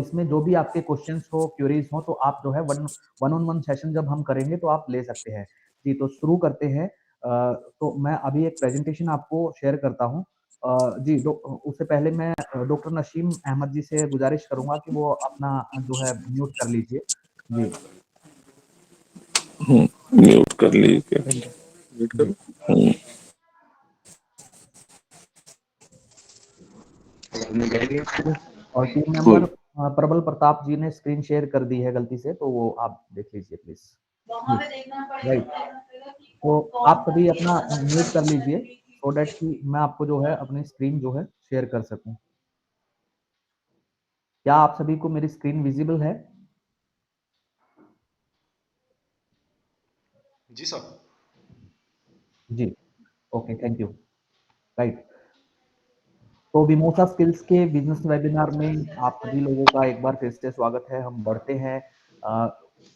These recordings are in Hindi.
इसमें जो भी आपके क्वेश्चंस हो, क्वेरीज हो, तो आप जो है वन ऑन वन सेशन जब हम करेंगे तो आप ले सकते हैं। जी, तो शुरू करते हैं। तो मैं अभी एक प्रेजेंटेशन आपको शेयर करता हूँ। जी, उससे पहले मैं डॉक्टर नसीम अहमद जी से गुजारिश करूंगा कि वो अपना जो है म्यूट कर लीजिए। जी म्यूट कर लीजिए। म्यूट जी। करो। और टीम मेंबर कोई प्रबल प्रताप जी ने स्क्रीन शेयर कर दी है गलती से, तो वो आप देख लीजिए प्लीज। Ji, right. तो आप सभी अपना म्यूट कर लीजिए सो दैट कि मैं आपको जो है अपनी स्क्रीन जो है शेयर कर सकूं। क्या आप सभी को मेरी स्क्रीन विजिबल है? जी सर। जी, ओके, थैंक यू। राइट। तो विमोसा स्किल्स के बिजनेस वेबिनार में आप सभी लोगों का एक बार फिर से स्वागत है। हम बढ़ते हैं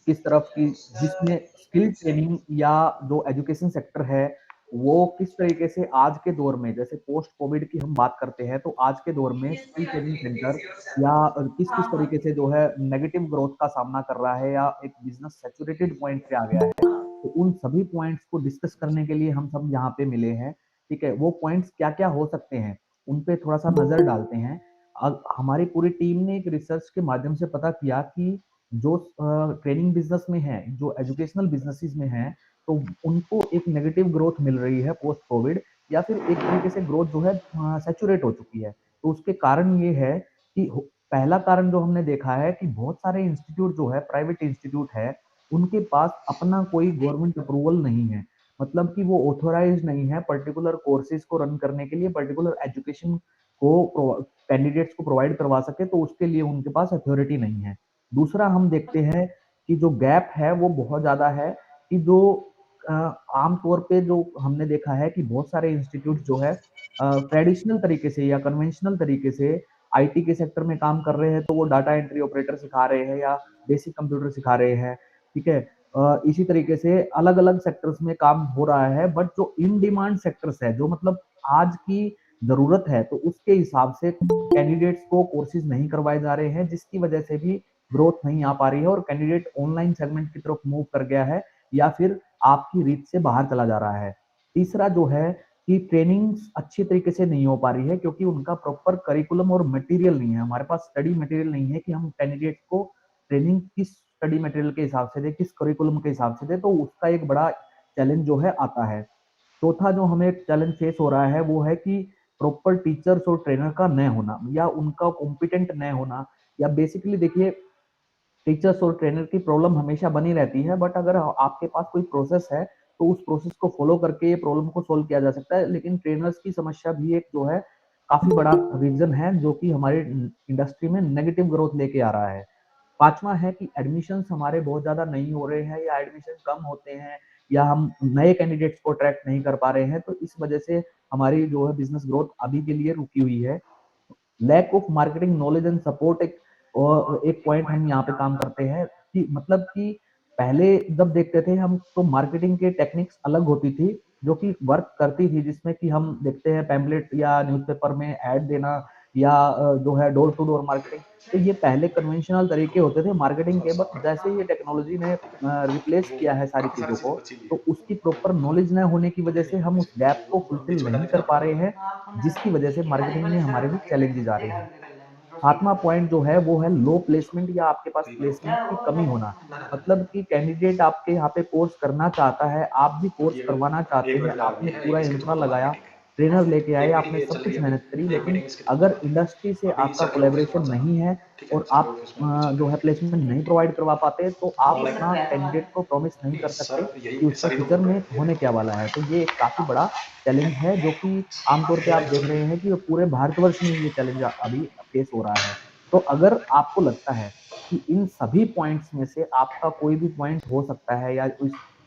किस तरफ की, जिसमें स्किल ट्रेनिंग या जो एजुकेशन सेक्टर है वो किस तरीके से आज के दौर में, जैसे पोस्ट कोविड की हम बात करते हैं, तो आज के दौर में स्किल ट्रेनिंग सेंटर या किस किस तरीके से जो है नेगेटिव ग्रोथ का सामना कर रहा है या एक बिजनेस सैचुरेटेड पॉइंट पे आ गया है। तो उन सभी पॉइंट्स को डिस्कस करने के लिए हम सब यहाँ पे मिले हैं। ठीक है, वो पॉइंट्स क्या क्या हो सकते हैं उन पे थोड़ा सा नजर डालते हैं। हमारी पूरी टीम ने एक रिसर्च के माध्यम से पता किया कि जो ट्रेनिंग बिजनेस में है, जो एजुकेशनल बिजनेसेस में है, तो उनको एक नेगेटिव ग्रोथ मिल रही है पोस्ट कोविड, या फिर एक तरीके से ग्रोथ जो है सैचुरेट हो चुकी है। तो उसके कारण ये है कि पहला कारण जो हमने देखा है कि बहुत सारे इंस्टीट्यूट जो है, प्राइवेट इंस्टीट्यूट है, उनके पास अपना कोई गवर्नमेंट अप्रूवल नहीं है। मतलब कि वो ऑथोराइज नहीं है पर्टिकुलर कोर्सेज को रन करने के लिए, पर्टिकुलर एजुकेशन को कैंडिडेट्स को प्रोवाइड करवा सके, तो उसके लिए उनके पास अथॉरिटी नहीं है। दूसरा हम देखते हैं कि जो गैप है वो बहुत ज्यादा है, कि जो आमतौर पे जो हमने देखा है कि बहुत सारे इंस्टीट्यूट जो है ट्रेडिशनल तरीके से या कन्वेंशनल तरीके से आईटी के सेक्टर में काम कर रहे हैं, तो वो डाटा एंट्री ऑपरेटर सिखा रहे हैं या बेसिक कंप्यूटर सिखा रहे हैं। ठीक है, इसी तरीके से अलग अलग सेक्टर्स में काम हो रहा है, बट जो इन डिमांड सेक्टर्स है, जो मतलब आज की जरूरत है, तो उसके हिसाब से कैंडिडेट्स को कोर्सेज नहीं करवाए जा रहे हैं, जिसकी वजह से भी ग्रोथ नहीं आ पा रही है और कैंडिडेट ऑनलाइन सेगमेंट की तरफ मूव कर गया है या फिर आपकी रीच से बाहर चला जा रहा है। तीसरा जो है कि ट्रेनिंग अच्छी तरीके से नहीं हो पा रही है, क्योंकि उनका प्रॉपर करिकुलम और मटेरियल नहीं है। हमारे पास स्टडी मटेरियल नहीं है कि हम कैंडिडेट्स को ट्रेनिंग किस स्टडी मटेरियल के हिसाब से दे, किस करिकुलम के हिसाब से दे, तो उसका एक बड़ा चैलेंज जो है आता है। चौथा जो हमें चैलेंज फेस हो रहा है वो है कि प्रॉपर टीचर्स और ट्रेनर का न होना या उनका कॉम्पिटेंट न होना। या बेसिकली देखिए, टीचर्स और ट्रेनर की प्रॉब्लम हमेशा बनी रहती है, बट अगर आपके पास कोई प्रोसेस है तो उस प्रोसेस को फॉलो करके ये प्रॉब्लम को सोल्व किया जा सकता है। लेकिन ट्रेनर्स की समस्या भी एक जो है काफी बड़ा रीजन है, जो कि हमारी इंडस्ट्री में नेगेटिव ग्रोथ लेके आ रहा है। पांचवा है कि एडमिशन हमारे बहुत ज्यादा नहीं हो रहे हैं या एडमिशन कम होते हैं, या हम नए कैंडिडेट्स को अट्रैक्ट नहीं कर पा रहे हैं, तो इस वजह से हमारी जो है बिजनेस ग्रोथ अभी के लिए रुकी हुई है। Lack of marketing knowledge and support एक पॉइंट हम यहाँ पे काम करते हैं, कि मतलब कि पहले जब देखते थे हम, तो मार्केटिंग के टेक्निक्स अलग होती थी जो कि वर्क करती थी, जिसमें कि हम देखते हैं पैम्पलेट या न्यूज़पेपर में ऐड देना या जो है डोर टू डोर मार्केटिंग। तो ये पहले कन्वेंशनल तरीके होते थे मार्केटिंग के, बट जैसे ये टेक्नोलॉजी ने रिप्लेस वो किया है सारी काफी सारी चीजों चीजें को, बची हुई तो है। उसकी प्रॉपर नॉलेज न होने की वजह से हम उस गैप को फुलफिल बीच में नहीं डालेंगे कर ना पा आपको। रहे हैं, जिसकी वजह से मार्केटिंग में हमारे भी चैलेंजेस आ रहे हैं। सातवां पॉइंट जो है वो है लो प्लेसमेंट या आपके पास प्लेसमेंट की कमी होना। मतलब कि कैंडिडेट आपके यहाँ पे कोर्स करना चाहता है, आप भी कोर्स ये करवाना चाहते एक हैं, वेबिनार आपने होनी है, एक पूरा इसके इंफ्रा थ्रू लगाया, मार्केटिंग है। ट्रेनर लेके आए, एक मीटिंग आपने ये सब चल रही कुछ है अभी, मेहनत करी, एक लेकिन मीटिंग इसके थ्रू अगर करवानी है। इंडस्ट्री से अभी आपका सर्कुलर ऑफिस के कोलेब्रेशन पास जाना नहीं है। है ठीक है, और आप सर्कुलर ऑफिस में पीछे जो है बैठे प्लेसमेंट नहीं प्रोवाइड करवा पाते, तो आप वालेकुम। अपना कैंडिडेट को प्रॉमिस नहीं कर सकते सर कि यही उसका सारी फ्यूचर नोटबुक में है, ये होने देखो। क्या वाला है। तो ये एक काफी बड़ा चैलेंज है, जो कि आमतौर पे आप देख रहे हैं कि पूरे भारतवर्ष में ये चैलेंज अभी फेस हो रहा है। तो अगर आपको लगता है कि इन सभी पॉइंट्स में से आपका कोई भी पॉइंट हो सकता है, या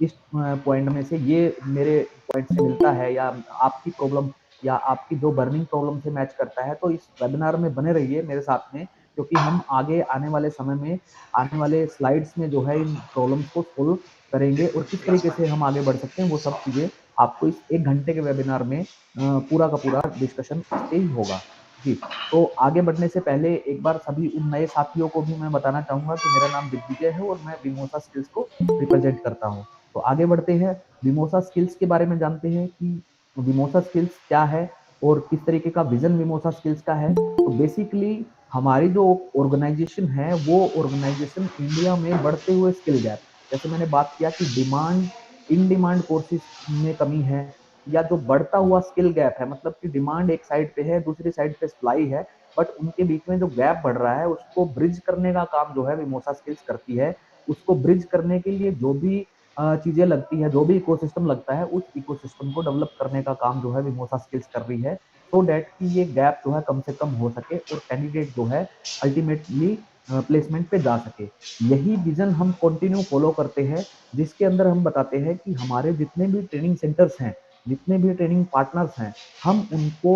इस पॉइंट में से ये मेरे पॉइंट से मिलता है, या आपकी प्रॉब्लम या आपकी जो बर्निंग प्रॉब्लम से मैच करता है, तो इस वेबिनार में बने रहिए मेरे साथ में, क्योंकि हम आगे आने वाले समय में, आने वाले स्लाइड्स में जो है इन प्रॉब्लम्स को सोल्व करेंगे और किस क्लास तरीके में से हम आगे बढ़ सकते हैं, वो सब चीजें आपको इस 1 घंटे के वेबिनार में पूरा का पूरा डिस्कशन इस पे ही होगा। जी, तो आगे बढ़ने से पहले एक बार सभी उन नए साथियों को भी मैं बताना चाहूँगा कि मेरा नाम दिग्विजय है और मैं विमोसा स्किल्स को रिप्रेजेंट करता हूँ। तो आगे बढ़ते हैं, विमोसा स्किल्स के बारे में जानते हैं कि विमोसा स्किल्स क्या है और किस तरीके का विज़न विमोसा स्किल्स का है। तो बेसिकली हमारी जो ऑर्गेनाइज़ेशन है, वो ऑर्गेनाइज़ेशन इंडिया में बढ़ते हुए स्किल गैप, जैसे मैंने बात किया कि डिमांड इन डिमांड कोर्सेज़ में कमी है, या जो बढ़ता हुआ स्किल गैप है, मतलब कि डिमांड एक साइड पे है, दूसरी साइड पे सप्लाई है, बट उनके बीच में जो गैप बढ़ रहा है उसको ब्रिज करने का काम जो है विमोसा स्किल्स करती है। उसको ब्रिज करने के लिए जो भी चीजें लगती है, जो भी इकोसिस्टम लगता है, उस इकोसिस्टम को डेवलप करने का काम जो है विमोसा स्किल्स कर रही है, सो दैट कि ये गैप जो है कम से कम हो सके और कैंडिडेट जो है अल्टीमेटली प्लेसमेंट पे जा सके। यही विजन हम कंटिन्यू फॉलो करते हैं, जिसके अंदर हम बताते हैं कि हमारे जितने भी ट्रेनिंग सेंटर्स हैं, जितने भी ट्रेनिंग पार्टनर्स हैं, हम उनको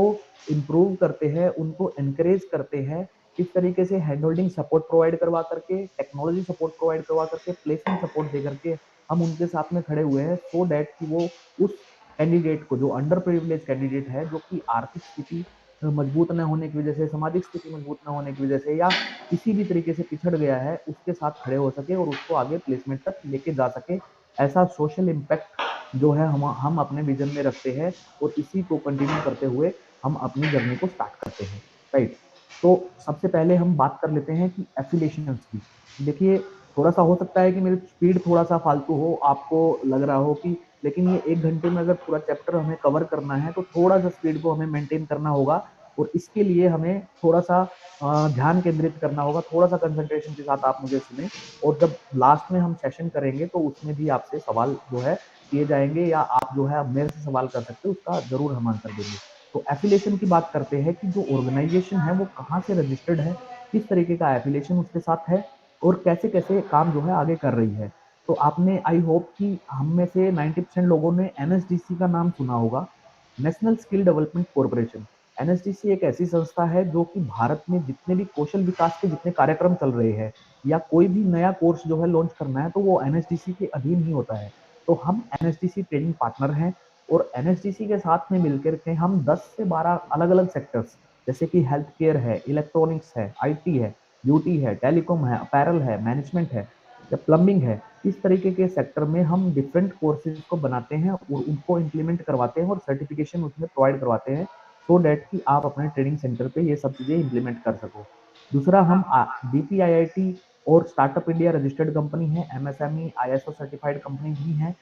इम्प्रूव करते हैं, उनको एनकरेज करते हैं, किस तरीके से हैंड होल्डिंग सपोर्ट प्रोवाइड करवा करके, टेक्नोलॉजी सपोर्ट प्रोवाइड करवा करके, प्लेसमेंट सपोर्ट दे करके हम उनके साथ में खड़े हुए हैं, सो दैट कि वो उस कैंडिडेट को, जो अंडर प्रिविलेज कैंडिडेट है, जो कि आर्थिक स्थिति मजबूत न होने की वजह से, सामाजिक स्थिति मजबूत न होने की वजह से, या किसी भी तरीके से पिछड़ गया है, उसके साथ खड़े हो सके और उसको आगे प्लेसमेंट तक लेके जा सके। ऐसा सोशल इम्पैक्ट जो है हम अपने विजन में रखते हैं और इसी को कंटिन्यू करते हुए हम अपनी जर्नी को स्टार्ट करते हैं। राइट। तो सबसे पहले हम बात कर लेते हैं कि एफिलिएशंस की। देखिए, थोड़ा सा हो सकता है कि मेरी स्पीड थोड़ा सा फालतू हो, आपको लग रहा हो कि, लेकिन ये 1 घंटे में अगर पूरा चैप्टर हमें कवर करना है तो थोड़ा सा स्पीड को हमें मेंटेन करना होगा और इसके लिए हमें थोड़ा सा ध्यान केंद्रित करना होगा, थोड़ा सा कंसंट्रेशन के साथ आप मुझे सुने। और जब लास्ट में हम सेशन करेंगे तो उसमें भी आपसे सवाल जो है किए जाएंगे, या आप जो है मेरे से सवाल कर सकते हो, उसका जरूर हम आंसर देंगे। तो एफिलिएशन की बात करते हैं कि जो ऑर्गेनाइजेशन है वो कहाँ से रजिस्टर्ड है, किस तरीके का एफिलिएशन उसके साथ है और कैसे कैसे काम जो है आगे कर रही है। तो आपने, आई होप कि हम में से 90% लोगों ने एनएसडीसी का नाम सुना होगा, national skill development corporation. NSDC एक ऐसी संस्था है जो कि भारत में जितने भी कौशल विकास के जितने कार्यक्रम चल रहे हैं, या कोई भी नया कोर्स जो है लॉन्च करना है, तो वो एनएसडीसी के अधीन ही होता है। तो हम एनएसडीसी ट्रेनिंग पार्टनर हैं और एनएसडीसी के साथ में मिलकर के हम 10 से 12 अलग अलग सेक्टर्स, जैसे कि हेल्थ केयर है, इलेक्ट्रॉनिक्स है, आईटी है, ब्यूटी है, टेलीकॉम है, अपैरल है, मैनेजमेंट है, या प्लम्बिंग है, इस तरीके के सेक्टर में हम डिफरेंट कोर्सेज को बनाते हैं और उनको इम्प्लीमेंट करवाते हैं और सर्टिफिकेशन उसमें प्रोवाइड करवाते हैं, सो डेट कि आप अपने ट्रेनिंग सेंटर पे ये सब चीजें इम्प्लीमेंट कर सको। दूसरा, हम डीपीआईआईटी और स्टार्टअप इंडिया रजिस्टर्ड कंपनी है, एमएसएमई आईएसओ सर्टिफाइड कंपनी भी है।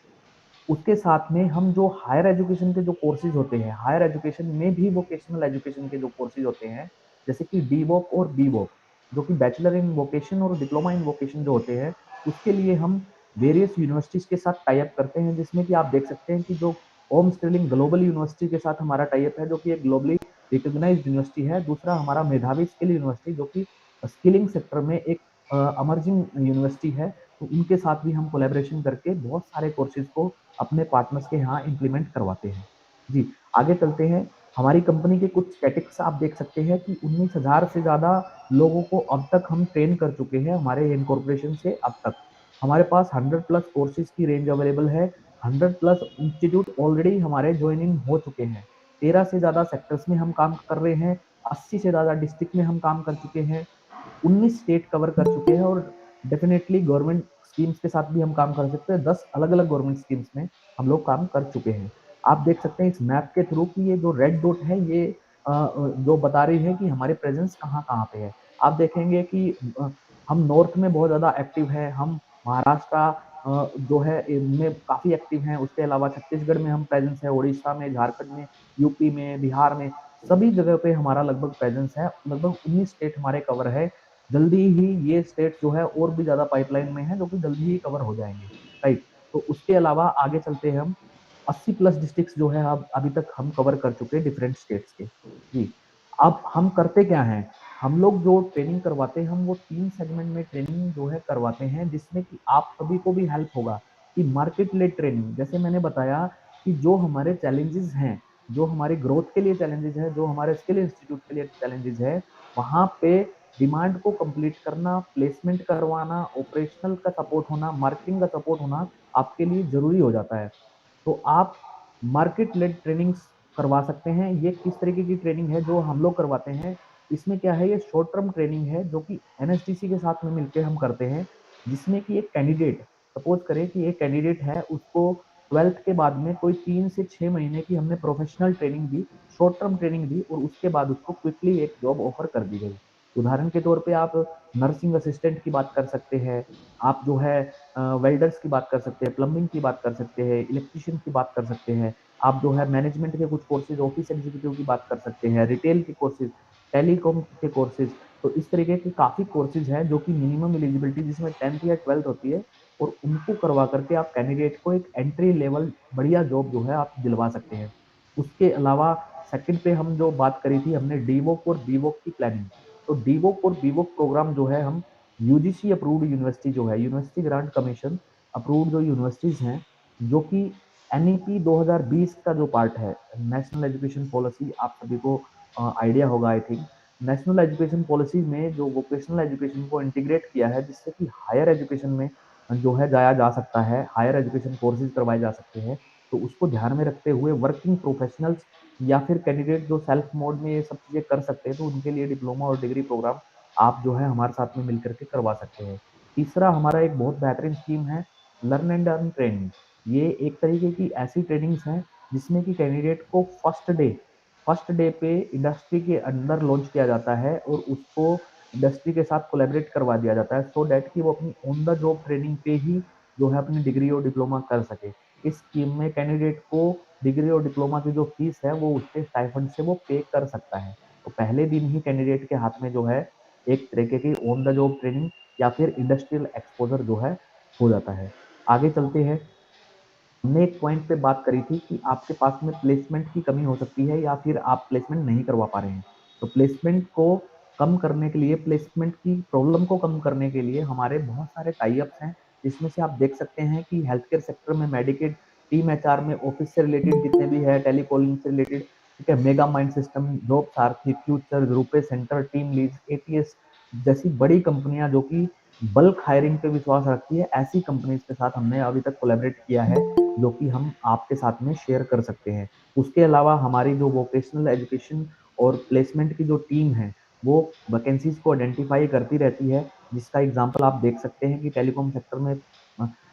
उसके साथ में हम जो हायर एजुकेशन के जो कोर्सेज होते हैं, हायर एजुकेशन में भी वोकेशनल एजुकेशन के जो कोर्सेज होते हैं, जैसे कि डीवोक और बीवोक, जो कि बैचलर इन वोकेशन और डिप्लोमा इन वोकेशन जो होते हैं, उसके लिए हम वेरियस यूनिवर्सिटीज के साथ टाई अप करते हैं, जिसमें कि आप देख सकते हैं कि जो ओम स्टिलिंग ग्लोबल यूनिवर्सिटी के साथ हमारा टाई अप है, जो कि एक ग्लोबली रिकॉग्नाइज्ड यूनिवर्सिटी है। दूसरा हमारा मेधावी स्किल यूनिवर्सिटी, जो कि स्किलिंग सेक्टर में एक अमर्जिंग यूनिवर्सिटी है। तो उनके साथ भी हम कोलेबोरेशन करके बहुत सारे कोर्सेज को अपने पार्टनर्स के यहाँ इम्प्लीमेंट करवाते हैं। जी, आगे चलते हैं। हमारी कंपनी के कुछ स्टैटिक्स आप देख सकते हैं कि 19,000 से ज़्यादा लोगों को अब तक हम ट्रेन कर चुके हैं हमारे इनकॉर्पोरेशन से अब तक। हमारे पास 100 प्लस कोर्सेज की रेंज अवेलेबल है, 100 प्लस इंस्टीट्यूट ऑलरेडी हमारे ज्वाइनिंग हो चुके हैं, 13 से ज़्यादा सेक्टर्स में हम काम कर रहे हैं, 80 से ज़्यादा डिस्ट्रिक्ट में हम काम कर चुके हैं, 19 स्टेट कवर कर चुके हैं और डेफिनेटली गवर्नमेंट स्कीम्स के साथ भी हम काम कर सकते हैं। 10 अलग अलग गवर्नमेंट स्कीम्स में हम लोग काम कर चुके हैं। आप देख सकते हैं इस मैप के थ्रू कि ये जो रेड डॉट है, ये जो बता रही है कि हमारे प्रेजेंस कहाँ कहाँ पे है। आप देखेंगे कि हम नॉर्थ में बहुत ज़्यादा एक्टिव है, हम महाराष्ट्र जो है इनमें काफ़ी एक्टिव हैं, उसके अलावा छत्तीसगढ़ में हम प्रेजेंस है, उड़ीसा में, झारखंड में, यूपी में, बिहार में, सभी जगह पे हमारा लगभग प्रेजेंस है। लगभग 19 स्टेट हमारे कवर है। जल्दी ही ये स्टेट जो है और भी ज्यादा पाइपलाइन में है, जो कि जल्दी ही कवर हो जाएंगे। राइट। तो उसके अलावा आगे चलते हैं हम। 80 प्लस डिस्ट्रिक्ट जो है अब अभी तक हम कवर कर चुके हैं डिफरेंट स्टेट्स के। जी। अब हम करते क्या हैं, हम लोग जो ट्रेनिंग करवाते हैं, हम वो 3 सेगमेंट में ट्रेनिंग जो है करवाते हैं, जिसमें कि आप सभी को भी हेल्प होगा। कि मार्केट लेड ट्रेनिंग, जैसे मैंने बताया कि जो हमारे चैलेंजेस हैं, जो हमारे ग्रोथ के लिए चैलेंजेस है, जो हमारे स्किल इंस्टीट्यूट के लिए चैलेंजेस है, वहां पे डिमांड को कंप्लीट करना, प्लेसमेंट करवाना, ऑपरेशनल का सपोर्ट होना, मार्केटिंग का सपोर्ट होना आपके लिए जरूरी हो जाता है। तो आप मार्केट लेड ट्रेनिंग्स करवा सकते हैं। ये किस तरीके की ट्रेनिंग है जो हम लोग करवाते हैं, इसमें क्या है, ये शॉर्ट टर्म ट्रेनिंग है जो कि एनएसटीसी के साथ में मिलकर हम करते हैं, जिसमें कि एक कैंडिडेट, सपोज करें कि एक कैंडिडेट है, उसको 12th के बाद में कोई 3 से 6 महीने की हमने प्रोफेशनल ट्रेनिंग दी, शॉर्ट टर्म ट्रेनिंग दी, और उसके बाद उसको क्विकली एक जॉब ऑफर कर दी गई। उदाहरण के तौर पे आप नर्सिंग असिस्टेंट की बात कर सकते हैं, आप जो है वेल्डर्स की बात कर सकते हैं, प्लम्बिंग की बात कर सकते हैं, इलेक्ट्रिशियन की बात कर सकते हैं, आप जो है मैनेजमेंट के कुछ कोर्सेज, ऑफिस एग्जीक्यूटिव की बात कर सकते हैं, रिटेल के कोर्सेज, टेलीकॉम के कोर्सेज। तो इस तरीके के काफ़ी कोर्सेज हैं जो कि मिनिमम एलिजिबिलिटी जिसमें 10th या 12th होती है, और उनको करवा करके आप कैंडिडेट को एक एंट्री लेवल बढ़िया जॉब जो है आप दिलवा सकते हैं। उसके अलावा सेकंड पे हम जो बात करी थी हमने डीवोक और बीवोक की प्लानिंग। तो डीवोक और बीवोक प्रोग्राम जो है हम यूजीसी अप्रूव्ड यूनिवर्सिटी जो है, यूनिवर्सिटी ग्रांट कमीशन अप्रूव्ड जो यूनिवर्सिटीज हैं, जो कि एनईपी 2020 का जो पार्ट है, नेशनल एजुकेशन पॉलिसी, आप सभी को आइडिया होगा I think. National education policy में जो वोकेशनल एजुकेशन को इंटीग्रेट किया है, जिससे कि हायर एजुकेशन में जो है जाया जा सकता है, हायर एजुकेशन कोर्सेज करवाए जा सकते हैं। तो उसको ध्यान में रखते हुए वर्किंग प्रोफेशनल्स या फिर कैंडिडेट जो सेल्फ मोड में ये सब चीजें कर सकते हैं, तो उनके लिए डिप्लोमा और डिग्री प्रोग्राम आप जो है हमारे साथ में मिलकर के करवा सकते हैं। तीसरा हमारा एक बहुत बेहतरीन स्कीम है लर्न एंड अर्न ट्रेनिंग। ये एक तरीके की ऐसी ट्रेनिंग्स हैं जिसमें कि कैंडिडेट को फर्स्ट डे पे इंडस्ट्री के अंदर लॉन्च किया जाता है, और उसको इंडस्ट्री के साथ कोलैबोरेट करवा दिया जाता है, सो दैट कि वो अपनी ऑन द जॉब ट्रेनिंग पे ही जो है अपनी डिग्री और डिप्लोमा कर सके। इस स्कीम में कैंडिडेट को डिग्री और डिप्लोमा की जो फीस है वो उसके स्टाइफंड से वो पे कर सकता है। तो पहले दिन ही कैंडिडेट के हाथ में जो है एक तरीके की ऑन द जॉब ट्रेनिंग या फिर इंडस्ट्रियल एक्सपोजर जो है हो जाता है। आगे चलते हैं। हमने एक पॉइंट पे बात करी थी कि आपके पास में प्लेसमेंट की कमी हो सकती है या फिर आप प्लेसमेंट नहीं करवा पा रहे हैं। तो प्लेसमेंट को कम करने के लिए, प्लेसमेंट की प्रॉब्लम को कम करने के लिए हमारे बहुत सारे टाई अप्स हैं, जिसमें से आप देख सकते हैं कि हेल्थ केयर सेक्टर में मेडिकेड, टीम एचआर में ऑफिस से रिलेटेड जितने भी है, टेलीकॉलिंग से रिलेटेड, ठीक है, मेगा माइंड सिस्टम, जॉब सारथी, future, RuPay centre, team lease, ATS जैसी बड़ी कंपनियां जो कि बल्क हायरिंग पे विश्वास रखती है, ऐसी कंपनीज के साथ हमने अभी तक कोलैबोरेट किया है, जो कि हम आपके साथ में शेयर कर सकते हैं। उसके अलावा हमारी जो वोकेशनल एजुकेशन और प्लेसमेंट की जो टीम है, वो वैकेंसीज को आइडेंटिफाई करती रहती है, जिसका एग्जांपल आप देख सकते हैं कि टेलीकॉम सेक्टर में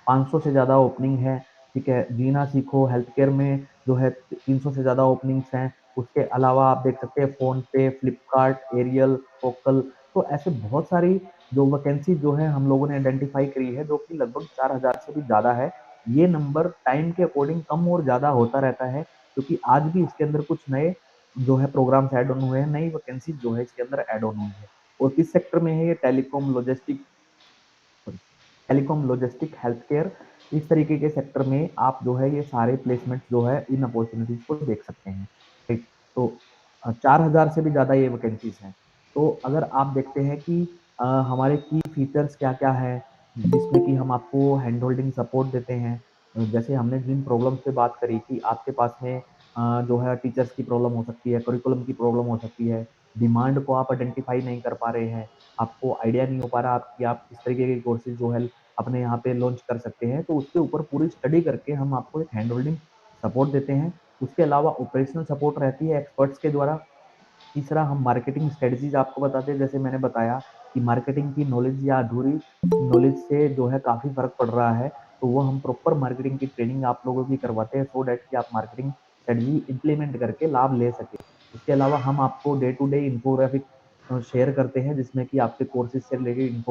500 से ज़्यादा ओपनिंग है, ठीक है, जीना सीखो हेल्थ केयर में जो है 300 से ज़्यादा ओपनिंग्स हैं। उसके अलावा आप देख सकते हैं फ़ोन पे, फ्लिपकार्ट, एरियल, फोकल, तो ऐसे बहुत सारी जो वैकेंसी जो है हम लोगों ने आइडेंटिफाई करी है, जो कि लगभग 4000 से भी ज़्यादा है। ये नंबर टाइम के अकॉर्डिंग कम और ज़्यादा होता रहता है, क्योंकि आज भी इसके अंदर कुछ नए जो है प्रोग्राम्स ऐड ऑन हुए हैं, नई वैकेंसी जो है इसके अंदर ऐड ऑन हुई है। और किस सेक्टर में है ये? टेलीकॉम लॉजिस्टिक हेल्थ केयर, इस तरीके के सेक्टर में आप जो है ये सारे प्लेसमेंट जो है इन अपॉर्चुनिटीज को देख सकते हैं। ठीक, तो 4000 से भी ज़्यादा ये वैकेंसीज हैं। तो अगर आप देखते हैं कि हमारे की फीचर्स क्या क्या है, जिसमें कि हम आपको हैंड होल्डिंग सपोर्ट देते हैं। जैसे हमने जिन प्रॉब्लम से बात करी कि आपके पास में जो है टीचर्स की प्रॉब्लम हो सकती है, करिकुलम की प्रॉब्लम हो सकती है, डिमांड को आप आइडेंटिफाई नहीं कर पा रहे हैं, आपको आइडिया नहीं हो पा रहा आप कि आप किस तरीके के कोर्सेज जो है अपने यहाँ पे लॉन्च कर सकते हैं, तो उसके ऊपर पूरी स्टडी करके हम आपको एक हैंड होल्डिंग सपोर्ट देते हैं। उसके अलावा ऑपरेशनल सपोर्ट रहती है एक्सपर्ट्स के द्वारा। तीसरा, हम मार्केटिंग स्ट्रेटजीज आपको बताते हैं, जैसे मैंने बताया कि मार्केटिंग की नॉलेज या अधूरी नॉलेज से जो है काफ़ी फ़र्क पड़ रहा है, तो वो हम प्रॉपर मार्केटिंग की ट्रेनिंग आप लोगों की करवाते हैं, सो दैट कि आप मार्केटिंग स्ट्रेटजी इम्प्लीमेंट करके लाभ ले सकें। उसके अलावा हम आपको day to day infographic share करते हैं, जिसमें कि आपके कोर्सेज से रिलेटेड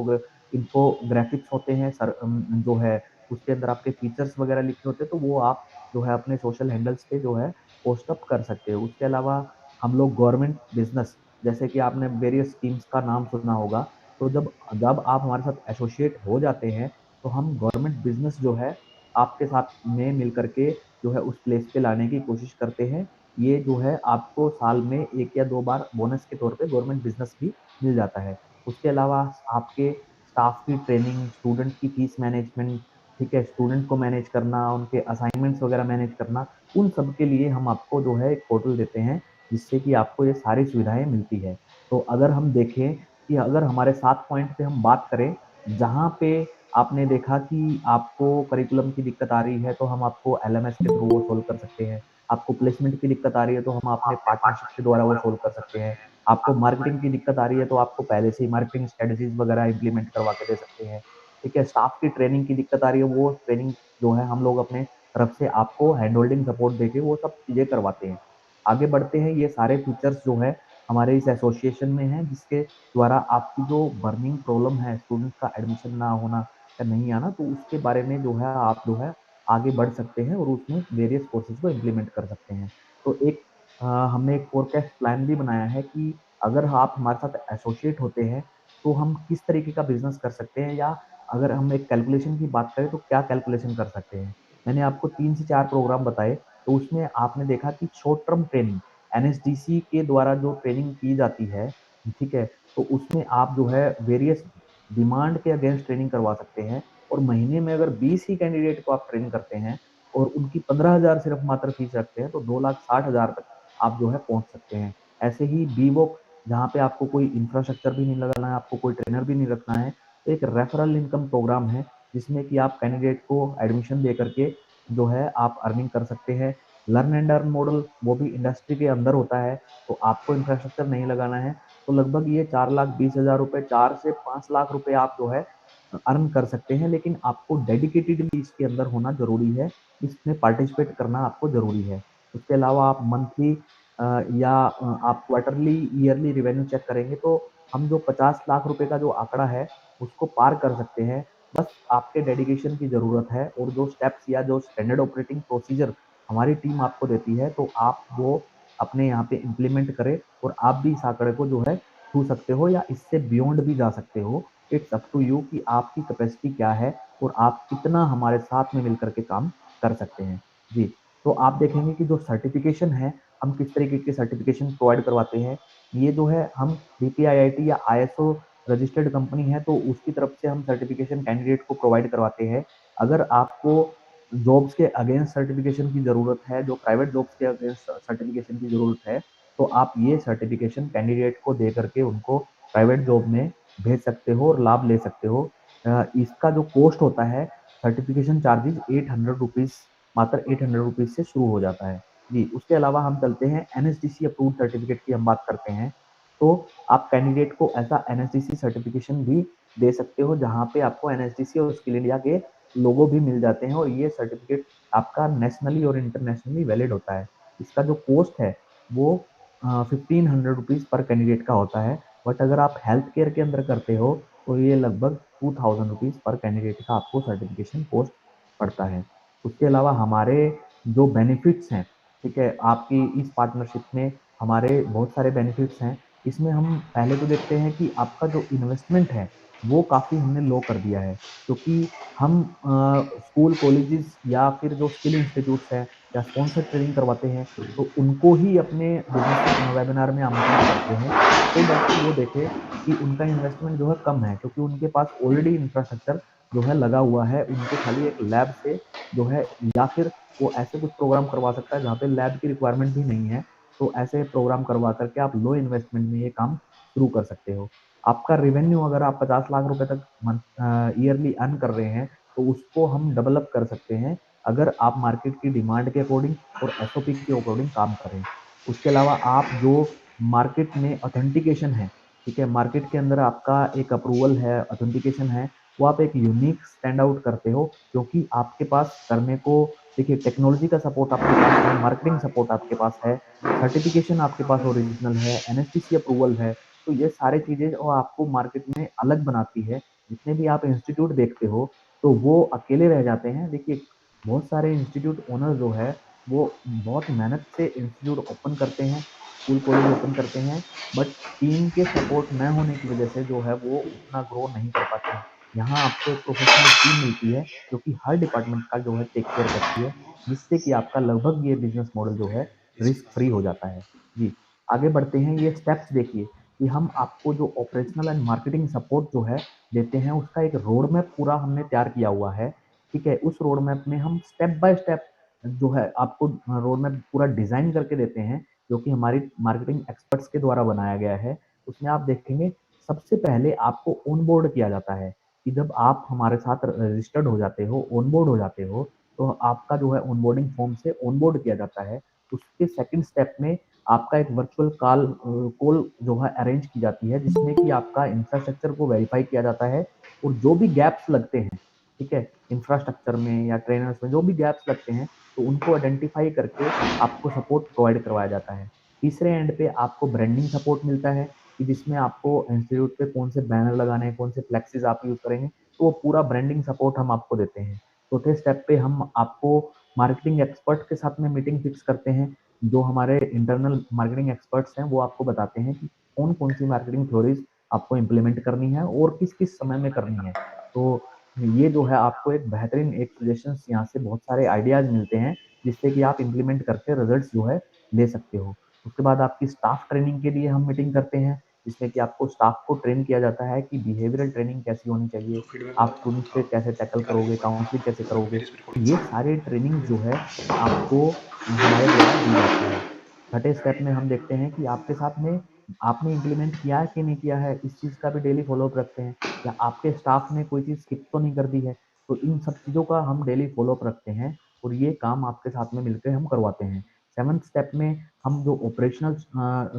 इन्फोग्राफिक्स होते हैं सर, जो है उसके अंदर आपके फीचर्स वगैरह लिखे होते हैं, तो वो आप जो है अपने सोशल हैंडल्स पे जो है पोस्ट अप कर सकते हो। उसके अलावा हम लोग गवर्नमेंट बिजनेस, जैसे कि आपने वेरियस स्कीम्स का नाम सुना होगा, तो जब जब आप हमारे साथ एसोसिएट हो जाते हैं, तो हम गवर्नमेंट बिजनेस जो है आपके साथ में मिल करके जो है उस प्लेस पे लाने की कोशिश करते हैं। ये जो है आपको साल में 1 या 2 बार बोनस के तौर पे गवर्नमेंट बिजनेस भी मिल जाता है। उसके अलावा आपके स्टाफ की ट्रेनिंग, स्टूडेंट की फीस मैनेजमेंट, ठीक है, स्टूडेंट को मैनेज करना, उनके असाइनमेंट्स वगैरह मैनेज करना, उन सब के लिए हम आपको जो है एक पोर्टल देते हैं, जिससे कि आपको ये सारी सुविधाएं मिलती है। तो अगर हम देखें कि अगर हमारे 7 पॉइंट पे हम बात करें, जहाँ पे आपने देखा कि आपको करिकुलम की दिक्कत आ रही है, तो हम आपको एलएमएस के थ्रू वो सोल्व कर सकते हैं। आपको प्लेसमेंट की दिक्कत आ रही है तो हम अपने पार्टनरशिप के द्वारा वो सोल्व कर सकते हैं। आपको मार्केटिंग की दिक्कत आ रही है तो आपको पहले से ही मार्केटिंग स्ट्रेटजीज वगैरह इंप्लीमेंट करवा के दे सकते हैं। ठीक है, स्टाफ की ट्रेनिंग की दिक्कत आ रही है, वो ट्रेनिंग जो है हम लोग अपने तरफ से आपको हैंड होल्डिंग सपोर्ट देके वो सब चीजें करवाते हैं। आगे बढ़ते हैं, ये सारे फीचर्स जो है हमारे इस एसोसिएशन में है, जिसके द्वारा आपकी जो बर्निंग प्रॉब्लम है स्टूडेंट का एडमिशन ना होना या नहीं आना, तो उसके बारे में जो है आप जो है आगे बढ़ सकते हैं और उसमें वेरियस कोर्सेज को इम्प्लीमेंट कर सकते हैं। तो एक हमने एक फोरकास्ट प्लान भी बनाया है कि अगर आप हमारे साथ एसोसिएट होते हैं तो हम किस तरीके का बिजनेस कर सकते हैं, या अगर हम एक कैलकुलेशन की बात करें तो क्या कैलकुलेशन कर सकते हैं। मैंने आपको 3 से 4 प्रोग्राम बताए, तो उसमें आपने देखा कि शॉर्ट टर्म ट्रेनिंग एनएसडीसी के द्वारा जो ट्रेनिंग की जाती है, ठीक है, तो उसमें आप जो है वेरियस डिमांड के अगेंस्ट ट्रेनिंग करवा सकते हैं, और महीने में अगर 20 ही कैंडिडेट को आप ट्रेन करते हैं और उनकी 15,000 सिर्फ मात्र फीस रखते हैं, तो 2,60,000 तक आप जो है पहुंच सकते हैं। ऐसे ही बीवॉक, जहाँ पे आपको कोई इंफ्रास्ट्रक्चर भी नहीं लगाना है, आपको कोई ट्रेनर भी नहीं रखना है, तो एक रेफरल इनकम प्रोग्राम है जिसमें कि आप कैंडिडेट को एडमिशन दे करके जो है आप अर्निंग कर सकते हैं। लर्न एंड अर्न मॉडल, वो भी इंडस्ट्री के अंदर होता है, तो आपको इंफ्रास्ट्रक्चर नहीं लगाना है, तो लगभग ये 4,20,000 रुपए, 4 से 5 लाख रुपए आप जो है अर्न कर सकते हैं। लेकिन आपको डेडिकेटेडली इसके अंदर होना जरूरी है, इसमें पार्टिसिपेट करना आपको जरूरी है। उसके अलावा आप मंथली या आप क्वार्टरली ईयरली रिवेन्यू चेक करेंगे तो हम जो 50 लाख रुपए का जो आंकड़ा है उसको पार कर सकते हैं। बस आपके डेडिकेशन की जरूरत है, और जो स्टेप्स या जो स्टैंडर्ड ऑपरेटिंग प्रोसीजर हमारी टीम आपको देती है, तो आप वो अपने यहाँ पे इम्प्लीमेंट करें और आप भी इस आंकड़े को जो है छू सकते हो या इससे बियॉन्ड भी जा सकते हो। इट्स अप टू यू कि आपकी कैपेसिटी क्या है और आप कितना हमारे साथ में मिलकर के काम कर सकते हैं। जी, तो आप देखेंगे कि जो सर्टिफिकेशन है, हम किस तरीके के सर्टिफिकेशन प्रोवाइड करवाते हैं। ये जो है हम डीपीआईआईटी या आईएसओ रजिस्टर्ड कंपनी है, तो उसकी तरफ से हम सर्टिफिकेशन कैंडिडेट को प्रोवाइड करवाते हैं। अगर आपको जॉब्स के अगेंस्ट सर्टिफिकेशन की जरूरत है, जो प्राइवेट जॉब्स के अगेंस्ट सर्टिफिकेशन की जरूरत है, तो आप ये सर्टिफिकेशन कैंडिडेट को दे करके उनको प्राइवेट जॉब में भेज सकते हो और लाभ ले सकते हो। इसका जो कॉस्ट होता है, सर्टिफिकेशन चार्जेस 800 रुपीज, मात्र 800 रुपीज से शुरू हो जाता है। जी, उसके अलावा हम चलते हैं एनएसडीसी अप्रूव्ड सर्टिफिकेट की हम बात करते हैं। तो आप कैंडिडेट को ऐसा एनएसडीसी सर्टिफिकेशन भी दे सकते हो जहाँ पे आपको एनएसडीसी और स्किल इंडिया के लोगो भी मिल जाते हैं, और ये सर्टिफिकेट आपका नेशनली और इंटरनेशनली वैलिड होता है। इसका जो कॉस्ट है वो 1500 रुपीज पर कैंडिडेट का होता है, बट अगर आप हेल्थ केयर के अंदर करते हो तो ये लगभग 2000 रुपीज पर कैंडिडेट का आपको सर्टिफिकेशन कॉस्ट पड़ता है। उसके अलावा हमारे जो बेनिफिट्स हैं, ठीक है, आपकी इस पार्टनरशिप में हमारे बहुत सारे बेनिफिट्स हैं। इसमें हम पहले तो देखते हैं कि आपका जो इन्वेस्टमेंट है वो काफ़ी हमने लो कर दिया है, क्योंकि हम स्कूल कॉलेजेस या फिर जो स्किल इंस्टीट्यूट्स हैं या स्पॉन्सर ट्रेनिंग करवाते हैं, तो उनको ही अपने बिजनेस वेबिनार में आमंत्रित करते हैं, सो दैट कि वो देखे कि उनका इन्वेस्टमेंट जो है कम है, क्योंकि उनके पास ऑलरेडी इंफ्रास्ट्रक्चर जो है लगा हुआ है। उनको खाली एक लैब से जो है, या फिर वो ऐसे कुछ प्रोग्राम करवा सकता है जहाँ पे लैब की रिक्वायरमेंट भी नहीं है, तो ऐसे प्रोग्राम करवा करके आप लो इन्वेस्टमेंट में ये काम शुरू कर सकते हो। आपका रेवेन्यू अगर आप 50 लाख रुपए तक ईयरली अर्न कर रहे हैं, तो उसको हम डेवलप कर सकते हैं अगर आप मार्केट की डिमांड के अकॉर्डिंग और एसओपी के अकॉर्डिंग काम करें। उसके अलावा आप जो मार्केट में ऑथेंटिकेशन है, ठीक है, मार्केट के अंदर आपका एक अप्रूवल है, ऑथेंटिकेशन है, वो आप एक यूनिक स्टैंड आउट करते हो, क्योंकि आपके पास करने को, देखिए, टेक्नोलॉजी का सपोर्ट आपके पास है, मार्केटिंग सपोर्ट आपके पास है, सर्टिफिकेशन आपके पास ओरिजिनल है, एनएसटीसी अप्रूवल है, तो ये सारी चीजें वो आपको मार्केट में अलग बनाती है। जितने भी आप इंस्टीट्यूट देखते हो तो वो अकेले रह जाते हैं। देखिए, बहुत सारे इंस्टीट्यूट ओनर जो है वो बहुत मेहनत से इंस्टीट्यूट ओपन करते हैं, स्कूल कॉलेज ओपन करते हैं, बट टीम के सपोर्ट न होने की वजह से जो है वो उतना ग्रो नहीं कर पाते हैं। यहाँ आपको एक प्रोफेशनल टीम मिलती है जो कि हर डिपार्टमेंट का जो है टेक केयर करती है, जिससे कि आपका लगभग ये बिजनेस मॉडल जो है रिस्क फ्री हो जाता है। जी, आगे बढ़ते हैं। ये स्टेप्स देखिए कि हम आपको जो ऑपरेशनल एंड मार्केटिंग सपोर्ट जो है देते हैं, उसका एक रोड मैप पूरा हमने तैयार किया हुआ है। ठीक है, उस रोड मैप में हम स्टेप बाय स्टेप जो है आपको रोड मैप पूरा डिजाइन करके देते हैं, जो कि हमारी मार्केटिंग एक्सपर्ट्स के द्वारा बनाया गया है। उसमें आप देखेंगे सबसे पहले आपको ऑनबोर्ड किया जाता है, कि जब आप हमारे साथ रजिस्टर्ड हो जाते हो, ऑनबोर्ड हो जाते हो, तो आपका जो है ऑनबोर्डिंग फॉर्म से ऑनबोर्ड किया जाता है। उसके सेकंड स्टेप में आपका एक वर्चुअल कॉल जो है अरेंज की जाती है, जिसमें कि आपका इंफ्रास्ट्रक्चर को वेरीफाई किया जाता है और जो भी गैप्स लगते हैं, ठीक है, इंफ्रास्ट्रक्चर में या ट्रेनर्स में जो भी गैप्स लगते हैं, तो उनको आइडेंटिफाई करके आपको सपोर्ट प्रोवाइड करवाया जाता है। तीसरे एंड पे आपको ब्रांडिंग सपोर्ट मिलता है कि जिसमें आपको इंस्टीट्यूट पे कौन से बैनर लगाने हैं, कौन से फ्लेक्सीज आप यूज करेंगे, तो वो पूरा ब्रांडिंग सपोर्ट हम आपको देते हैं। चौथे स्टेप पे हम आपको मार्केटिंग एक्सपर्ट के साथ में मीटिंग फिक्स करते हैं। जो हमारे इंटरनल मार्केटिंग एक्सपर्ट्स हैं वो आपको बताते हैं कि कौन कौन सी मार्केटिंग थ्योरीज आपको इम्प्लीमेंट करनी है और किस किस समय में करनी है। तो ये जो है आपको एक बेहतरीन एक सजेशंस यहाँ से बहुत सारे आइडियाज मिलते हैं, जिससे कि आप इम्प्लीमेंट करके रिजल्ट्स जो है ले सकते हो। उसके बाद आपकी स्टाफ ट्रेनिंग के लिए हम मीटिंग करते हैं, जिसमें कि आपको स्टाफ को ट्रेन किया जाता है कि बिहेवियरल ट्रेनिंग कैसी होनी चाहिए, आप स्टूडेंट्स पे कैसे टैकल करोगे, काउंसलिंग कैसे करोगे। तो ये सारे ट्रेनिंग जो है आपको हमारे द्वारा दी जाती है। छठे स्टेप में हम देखते हैं कि आपके साथ में आपने इम्प्लीमेंट किया है कि नहीं किया है, इस चीज़ का भी डेली फॉलोअप रखते हैं, या आपके स्टाफ ने कोई चीज़ स्किप तो नहीं कर दी है। तो इन सब चीज़ों का हम डेली फॉलोअप रखते हैं और ये काम आपके साथ में मिलकर हम करवाते हैं। सेवंथ स्टेप में हम जो ऑपरेशनल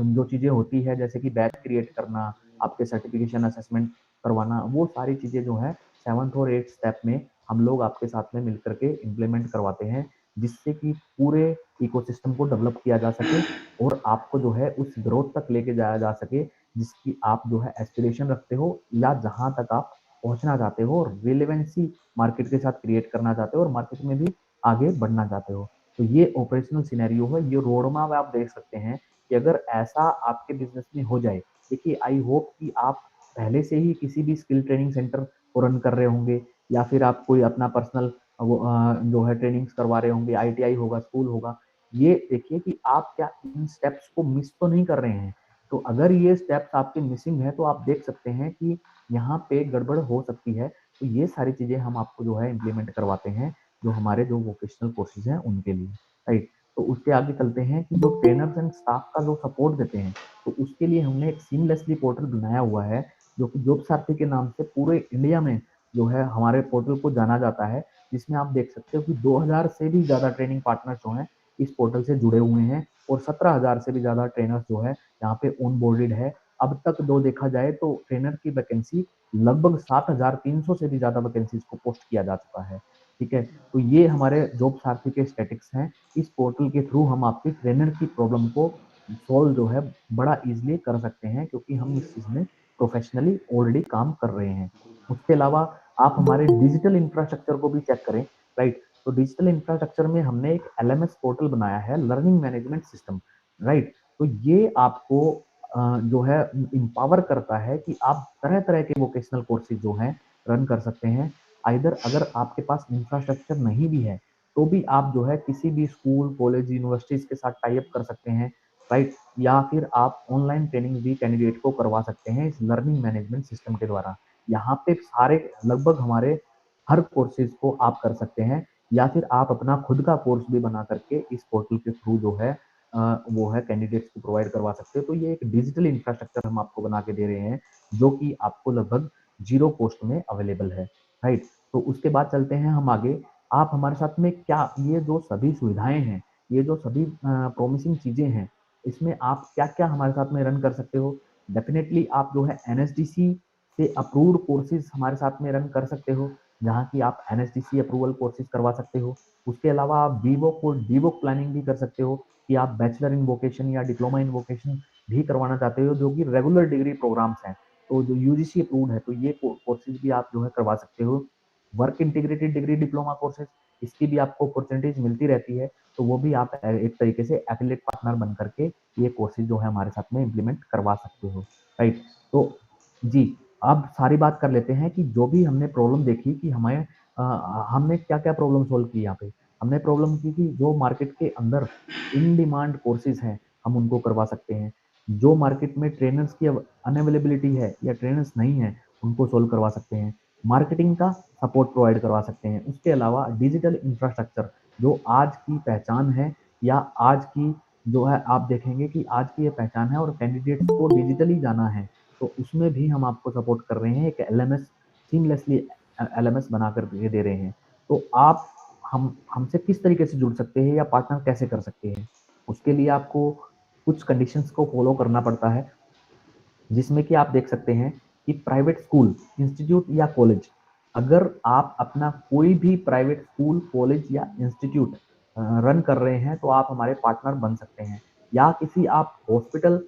जो चीज़ें होती है, जैसे कि बैच क्रिएट करना, आपके सर्टिफिकेशन असेसमेंट करवाना, वो सारी चीज़ें जो है सेवंथ और एट्थ स्टेप में हम लोग आपके साथ में मिलकर के इम्प्लीमेंट करवाते हैं, जिससे कि पूरे इकोसिस्टम को डेवलप किया जा सके और आपको जो है उस ग्रोथ तक लेके जाया जा सके जिसकी आप जो है एस्पिरेशन रखते हो, या जहां तक आप पहुंचना चाहते हो और रिलेवेंसी मार्केट के साथ क्रिएट करना चाहते हो और मार्केट में भी आगे बढ़ना चाहते हो। तो ये ऑपरेशनल सिनेरियो है, ये रोड मैप आप देख सकते हैं कि अगर ऐसा आपके बिजनेस में हो जाए। देखिए, आई होप कि आप पहले से ही किसी भी स्किल ट्रेनिंग सेंटर को रन कर रहे होंगे, या फिर आप कोई अपना पर्सनल जो है ट्रेनिंग्स करवा रहे होंगे, आईटीआई होगा, स्कूल होगा। ये देखिए कि आप क्या इन स्टेप्स को मिस तो नहीं कर रहे हैं। तो अगर ये स्टेप्स आपके मिसिंग है, तो आप देख सकते हैं कि यहाँ पे गड़बड़ हो सकती है। तो ये सारी चीजें हम आपको जो है इम्प्लीमेंट करवाते हैं, जो हमारे जो वोकेशनल कोर्सेज हैं उनके लिए, राइट। तो उसके आगे चलते हैं कि जो ट्रेनर्स एंड स्टाफ का जो सपोर्ट देते हैं, तो उसके लिए हमने एक सीमलेसली पोर्टल बनाया हुआ है, जो कि जॉब सारथी के नाम से पूरे इंडिया में जो है हमारे पोर्टल को जाना जाता है। जिसमें आप देख सकते हो कि 2000 से भी ज्यादा ट्रेनिंग पार्टनर्स जो हैं इस पोर्टल से जुड़े हुए हैं, और 17,000 से भी ज्यादा ट्रेनर्स जो है यहाँ पे ऑन बोर्डेड है। अब तक जो देखा जाए तो ट्रेनर की वैकेंसी लगभग 7,300 से भी ज्यादा वैकेंसीज को पोस्ट किया जा चुका है, ठीक है। तो ये हमारे जॉब सारथी के स्टैटिक्स हैं। इस पोर्टल के थ्रू हम आपकी ट्रेनर की प्रॉब्लम को सॉल्व जो है बड़ा इजीली कर सकते हैं, क्योंकि हम इस चीज में प्रोफेशनली ऑलरेडी काम कर रहे हैं। उसके अलावा आप हमारे डिजिटल इंफ्रास्ट्रक्चर को भी चेक करें, राइट। तो डिजिटल इंफ्रास्ट्रक्चर में हमने एक एलएमएस पोर्टल बनाया है, लर्निंग मैनेजमेंट सिस्टम, राइट। तो ये आपको जो है इंपावर करता है कि आप तरह तरह के वोकेशनल कोर्सेज जो हैं रन कर सकते हैं। आइदर अगर आपके पास इंफ्रास्ट्रक्चर नहीं भी है, तो भी आप जो है किसी भी स्कूल, कॉलेज, यूनिवर्सिटीज के साथ टाई अप कर सकते हैं, राइट। या फिर आप ऑनलाइन ट्रेनिंग भी कैंडिडेट को करवा सकते हैं इस लर्निंग मैनेजमेंट सिस्टम के द्वारा। यहाँ पे सारे लगभग हमारे हर कोर्सेज को आप कर सकते हैं, या फिर आप अपना खुद का कोर्स भी बना करके इस पोर्टल के थ्रू जो है वो है कैंडिडेट्स को प्रोवाइड करवा सकते हो। तो ये एक डिजिटल इंफ्रास्ट्रक्चर हम आपको बना के दे रहे हैं, जो कि आपको लगभग जीरो कॉस्ट में अवेलेबल है, राइट। तो उसके बाद चलते हैं हम आगे। आप हमारे साथ में क्या ये जो सभी सुविधाएं हैं, ये जो सभी प्रोमिसिंग चीजें हैं, इसमें आप क्या क्या हमारे साथ में रन कर सकते हो। डेफिनेटली आप जो है एनएसडीसी से अप्रूव्ड कोर्सेज हमारे साथ में रन कर सकते हो, जहाँ की आप एनएसडीसी अप्रूवल कोर्सेज करवा सकते हो। उसके अलावा आप बीवोक और डीवोक प्लानिंग भी कर सकते हो, कि आप बैचलर इन वोकेशन या डिप्लोमा इन वोकेशन भी करवाना चाहते हो, जो कि रेगुलर डिग्री प्रोग्राम्स हैं, तो जो यूजीसी अप्रूव्ड है, तो ये कोर्सेज भी आप जो है करवा सकते हो। Work integrated degree diploma courses, इसकी भी आपको अपॉर्चुनिटीज मिलती रहती है, तो वो भी आप एक तरीके से एफिलिएट पार्टनर बन करके ये कोर्सेज जो है हमारे साथ में इम्प्लीमेंट करवा सकते हो, राइट। तो जी, अब सारी बात कर लेते हैं कि जो भी हमने प्रॉब्लम देखी कि हमें हमने क्या क्या प्रॉब्लम सोल्व की। यहाँ पे हमने प्रॉब्लम की कि जो मार्केट के अंदर इन डिमांड कोर्सेज हैं, हम उनको करवा सकते हैं। जो मार्केट में ट्रेनर्स की अनअवेलेबिलिटी है या ट्रेनर्स नहीं है, उनको सोल्व करवा सकते हैं। मार्केटिंग का सपोर्ट प्रोवाइड करवा सकते हैं। उसके अलावा डिजिटल इंफ्रास्ट्रक्चर जो आज की पहचान है, या आज की जो है आप देखेंगे कि आज की ये पहचान है और कैंडिडेट्स को डिजिटली जाना है, तो उसमें भी हम आपको सपोर्ट कर रहे हैं। एक एलएमएस सीमलेसली एलएमएस बना कर दे रहे हैं। तो आप हम हमसे किस तरीके से जुड़ सकते हैं या पार्टनर कैसे कर सकते हैं। उसके लिए आपको कुछ कंडीशंस को फॉलो करना पड़ता है, जिसमें कि आप देख सकते हैं कि प्राइवेट स्कूल, इंस्टीट्यूट या कॉलेज, अगर आप अपना कोई भी प्राइवेट स्कूल, कॉलेज या इंस्टीट्यूट रन कर रहे हैं तो आप हमारे पार्टनर बन सकते हैं। या किसी आप हॉस्पिटल,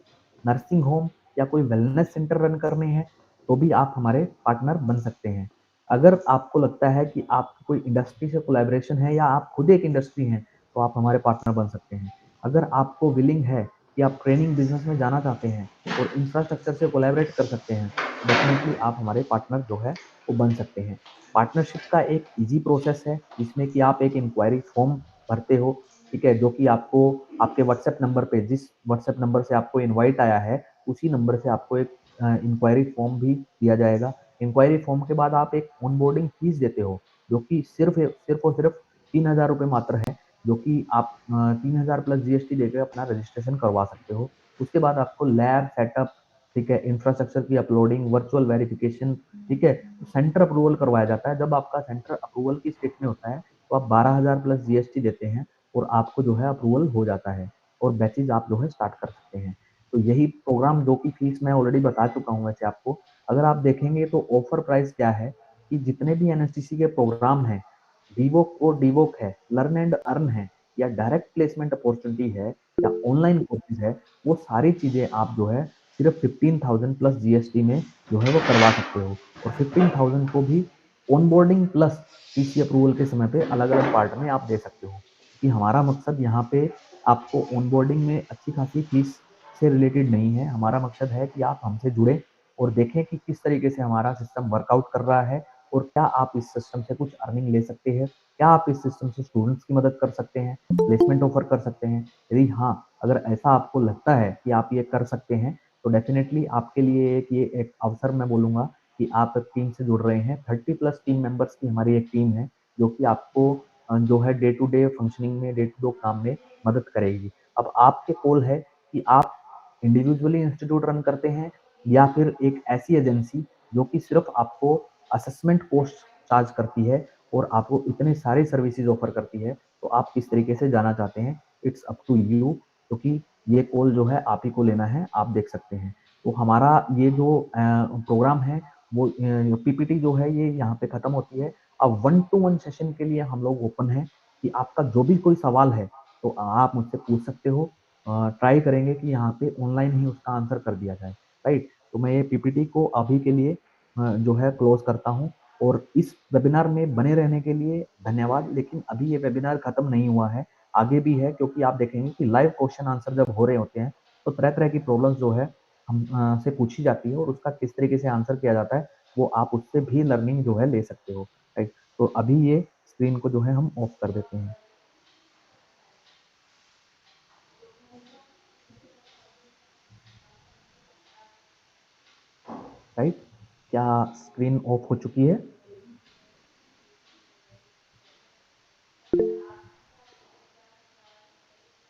नर्सिंग होम या कोई वेलनेस सेंटर रन करने हैं तो भी आप हमारे पार्टनर बन सकते हैं। अगर आपको लगता है कि आपकी कोई इंडस्ट्री से कोलैबोरेशन है या आप खुद एक इंडस्ट्री हैं तो आप हमारे पार्टनर बन सकते हैं। अगर आपको विलिंग है कि आप ट्रेनिंग बिजनेस में जाना चाहते हैं और इंफ्रास्ट्रक्चर से कोलैबोरेट कर सकते हैं, डेफिनेटली आप हमारे पार्टनर जो है वो बन सकते हैं। पार्टनरशिप का एक ईजी प्रोसेस है जिसमें कि आप एक इंक्वायरी फॉर्म भरते हो, ठीक है, जो कि आपको आपके व्हाट्सएप नंबर पे, जिस व्हाट्सएप नंबर से आपको इनवाइट आया है उसी नंबर से आपको एक इंक्वायरी फॉर्म भी दिया जाएगा। इंक्वायरी फॉर्म के बाद आप एक ऑनबोर्डिंग फीस देते हो जो कि सिर्फ और सिर्फ 3,000 रुपये मात्र है, जो कि आप 3,000 प्लस जीएसटी देकर अपना रजिस्ट्रेशन करवा सकते हो। उसके बाद आपको लैब सेटअप, ठीक है, इंफ्रास्ट्रक्चर की अपलोडिंग, वर्चुअल वेरिफिकेशन, ठीक है, सेंटर अप्रूवल करवाया जाता है। जब आपका सेंटर अप्रूवल की स्टेट में होता है तो आप 12,000 प्लस जीएसटी देते हैं और आपको जो है अप्रूवल हो जाता है और बैचेज आप जो है स्टार्ट कर सकते हैं। तो यही प्रोग्राम, जो की फीस मैं ऑलरेडी बता चुका हूँ वैसे आपको, अगर आप देखेंगे तो ऑफर प्राइस क्या है कि जितने भी एनएसटीसी के प्रोग्राम हैं, डीवोक और डीवोक है, लर्न एंड अर्न है, या डायरेक्ट प्लेसमेंट अपॉर्चुनिटी है, या ऑनलाइन कोर्सेज है, वो सारी चीजें आप जो है सिर्फ 15,000 प्लस जीएसटी में जो है वो करवा सकते हो। और 15,000 को भी ऑनबोर्डिंग प्लस टीसी अप्रूवल के समय पे अलग अलग पार्ट में आप दे सकते हो। कि हमारा मकसद यहाँ पे आपको ऑनबोर्डिंग में अच्छी खासी फीस से रिलेटेड नहीं है। हमारा मकसद है कि आप हमसे जुड़े और देखें कि किस तरीके से हमारा सिस्टम वर्कआउट कर रहा है और क्या आप इस सिस्टम से कुछ अर्निंग ले सकते हैं, क्या आप इस सिस्टम से स्टूडेंट्स की मदद कर सकते हैं, प्लेसमेंट ऑफर कर सकते हैं। यदि हाँ, अगर ऐसा आपको लगता है कि आप ये कर सकते हैं तो डेफिनेटली आपके लिए एक अवसर मैं बोलूँगा कि आप टीम से जुड़ रहे हैं। 30 प्लस टीम मेंबर्स की हमारी एक टीम है जो कि आपको जो है डे टू डे फंक्शनिंग में, डे टू डे काम में मदद करेगी। अब आपके कॉल है कि आप इंडिविजुअली इंस्टीट्यूट रन करते हैं या फिर एक ऐसी एजेंसी जो कि सिर्फ आपको असेसमेंट कोर्स चार्ज करती है और आपको इतने सारे सर्विसेज ऑफर करती है। तो आप किस तरीके से जाना चाहते हैं, इट्स अप टू यू, क्योंकि ये कॉल जो है आप ही को लेना है, आप देख सकते हैं। तो हमारा ये जो प्रोग्राम है वो पीपीटी जो है ये यहाँ पे खत्म होती है। अब 1-to-1 सेशन के लिए हम लोग ओपन है कि आपका जो भी कोई सवाल है तो आप मुझसे पूछ सकते हो। ट्राई करेंगे कि यहाँ पे ऑनलाइन ही उसका आंसर कर दिया जाए, राइट। तो मैं ये पीपीटी को अभी के लिए जो है क्लोज करता हूँ और इस वेबिनार में बने रहने के लिए धन्यवाद। लेकिन अभी ये वेबिनार खत्म नहीं हुआ है, आगे भी है, क्योंकि आप देखेंगे कि लाइव क्वेश्चन आंसर जब हो रहे होते हैं तो तरह तरह की प्रॉब्लम्स जो है हम से पूछी जाती है और उसका किस तरीके से आंसर किया जाता है वो आप उससे भी लर्निंग जो है ले सकते हो, राइट। तो अभी ये स्क्रीन को जो है हम ऑफ कर देते हैं, राइट। क्या स्क्रीन ऑफ हो चुकी है?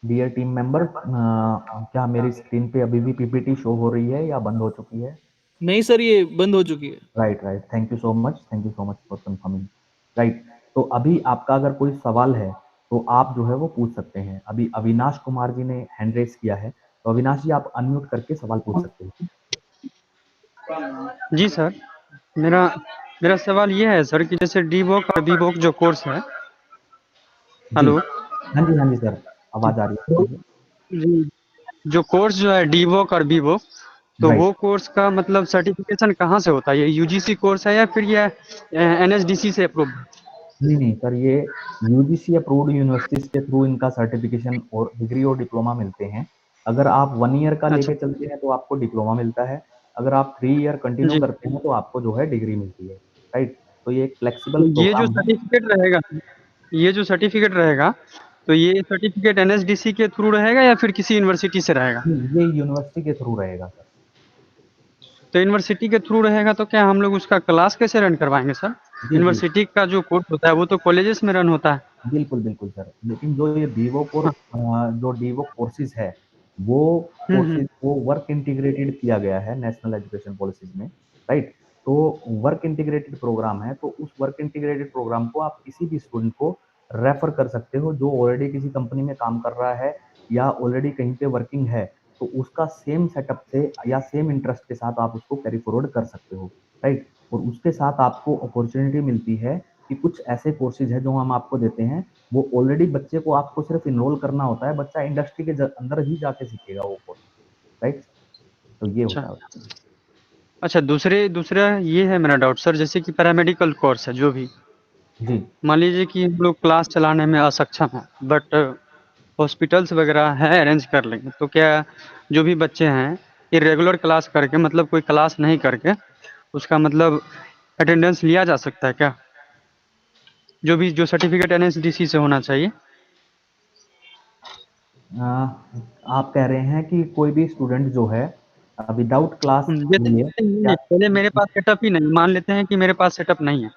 डियर टीम मेंबर, क्या मेरी स्क्रीन पे अभी भी पीपीटी शो हो रही है या बंद हो चुकी है? नहीं सर, ये बंद हो चुकी है। Right, right, thank you so much, thank you so much for confirming. Right, तो अभी आपका अगर कोई सवाल है तो आप जो है वो पूछ सकते हैं। अभी अविनाश कुमार जी ने हैंड रेस किया है, तो अविनाश जी आप अनम्यूट करके सवाल पूछ सकते हैं। जी सर, मेरा मेरा सवाल ये है सर कि जैसे डीवॉक और बीवॉक जो कोर्स है। जी, हेलो। हाँ जी, हाँ जी सर, आवाज आ रही है, तो बोलिए। जी, जो कोर्स जो है डीवॉक और बीवॉक, तो राइट, वो कोर्स का मतलब सर्टिफिकेशन कहाँ से होता है? ये यूजीसी कोर्स है या फिर ये एनएसडीसी से अप्रूव्ड है? नहीं नहीं सर, ये यूजीसी अप्रूव्ड यूनिवर्सिटीज के थ्रू इनका सर्टिफिकेशन और डिग्री और डिप्लोमा मिलते हैं। अगर आप 1 ईयर का अच्छा। लेके चलते हैं तो आपको डिप्लोमा मिलता है। अगर आप 3 ईयर कंटिन्यू जी, करते हैं तो आपको जो है डिग्री मिलती है, राइट। तो ये एक फ्लेक्सिबल तो प्रोग्राम है। ये जो सर्टिफिकेट रहेगा, तो ये सर्टिफिकेट एनएसडीसी के थ्रू रहेगा या फिर किसी यूनिवर्सिटी से रहेगा? ये यूनिवर्सिटी के थ्रू रहेगा सर। तो यूनिवर्सिटी के थ्रू रहेगा तो क्या हम लोग उसका क्लास कैसे रन करवाएंगे सर? जी जी, यूनिवर्सिटी का जो कोर्स होता है वो तो कॉलेजेस में रन होता है। बिल्कुल बिल्कुल सर, लेकिन जो ये बीवोक और हाँ। जो डीवोक कोर्सेज है वो हम्म। कोर्सेज वो वर्क इंटीग्रेटेड किया गया है नेशनल एजुकेशन पॉलिसीज में, राइट। तो वर्क इंटीग्रेटेड प्रोग्राम है, तो उस वर्क इंटीग्रेटेड प्रोग्राम को आप किसी भी स्टूडेंट को रेफर कर सकते हो जो ऑलरेडी किसी कंपनी में काम कर रहा है या ऑलरेडी कहीं पे वर्किंग है, तो उसका सेम सेटअप से या सेम इंटरेस्ट के साथ आप उसको कैरी फॉरवर्ड कर सकते हो, राइट? और उसके साथ आपको अपॉर्चुनिटी मिलती है कि कुछ ऐसे कोर्सेज हैं जो हम आपको देते हैं, वो ऑलरेडी बच्चे को आपको सिर्फ इनरोल करना होता है, बच्चा इंडस्ट्री के अंदर ही जाके सीखेगा वो कोर्स, राइट? तो ये अच्छा। होता है। अच्छा, दूसरा ये है मेरा डाउट सर, जैसे कि पैरामेडिकल कोर्स है जो भी, जी। मान लीजिए कि हम लोग क्लास चलाने में असक्षम हैं, बट हॉस्पिटल्स वगैरह है अरेंज कर लेंगे, तो क्या जो भी बच्चे हैं ये रेगुलर क्लास करके, मतलब कोई क्लास नहीं करके, उसका मतलब अटेंडेंस लिया जा सकता है क्या? जो सर्टिफिकेट एनएसडीसी से होना चाहिए। आप कह रहे हैं कि कोई भी स्टूडेंट जो है विदाउट क्लास जैसे लिए या पहले मेरे पास सेटअप ही नहीं, मान लेते हैं कि मेरे पास सेटअप नहीं है,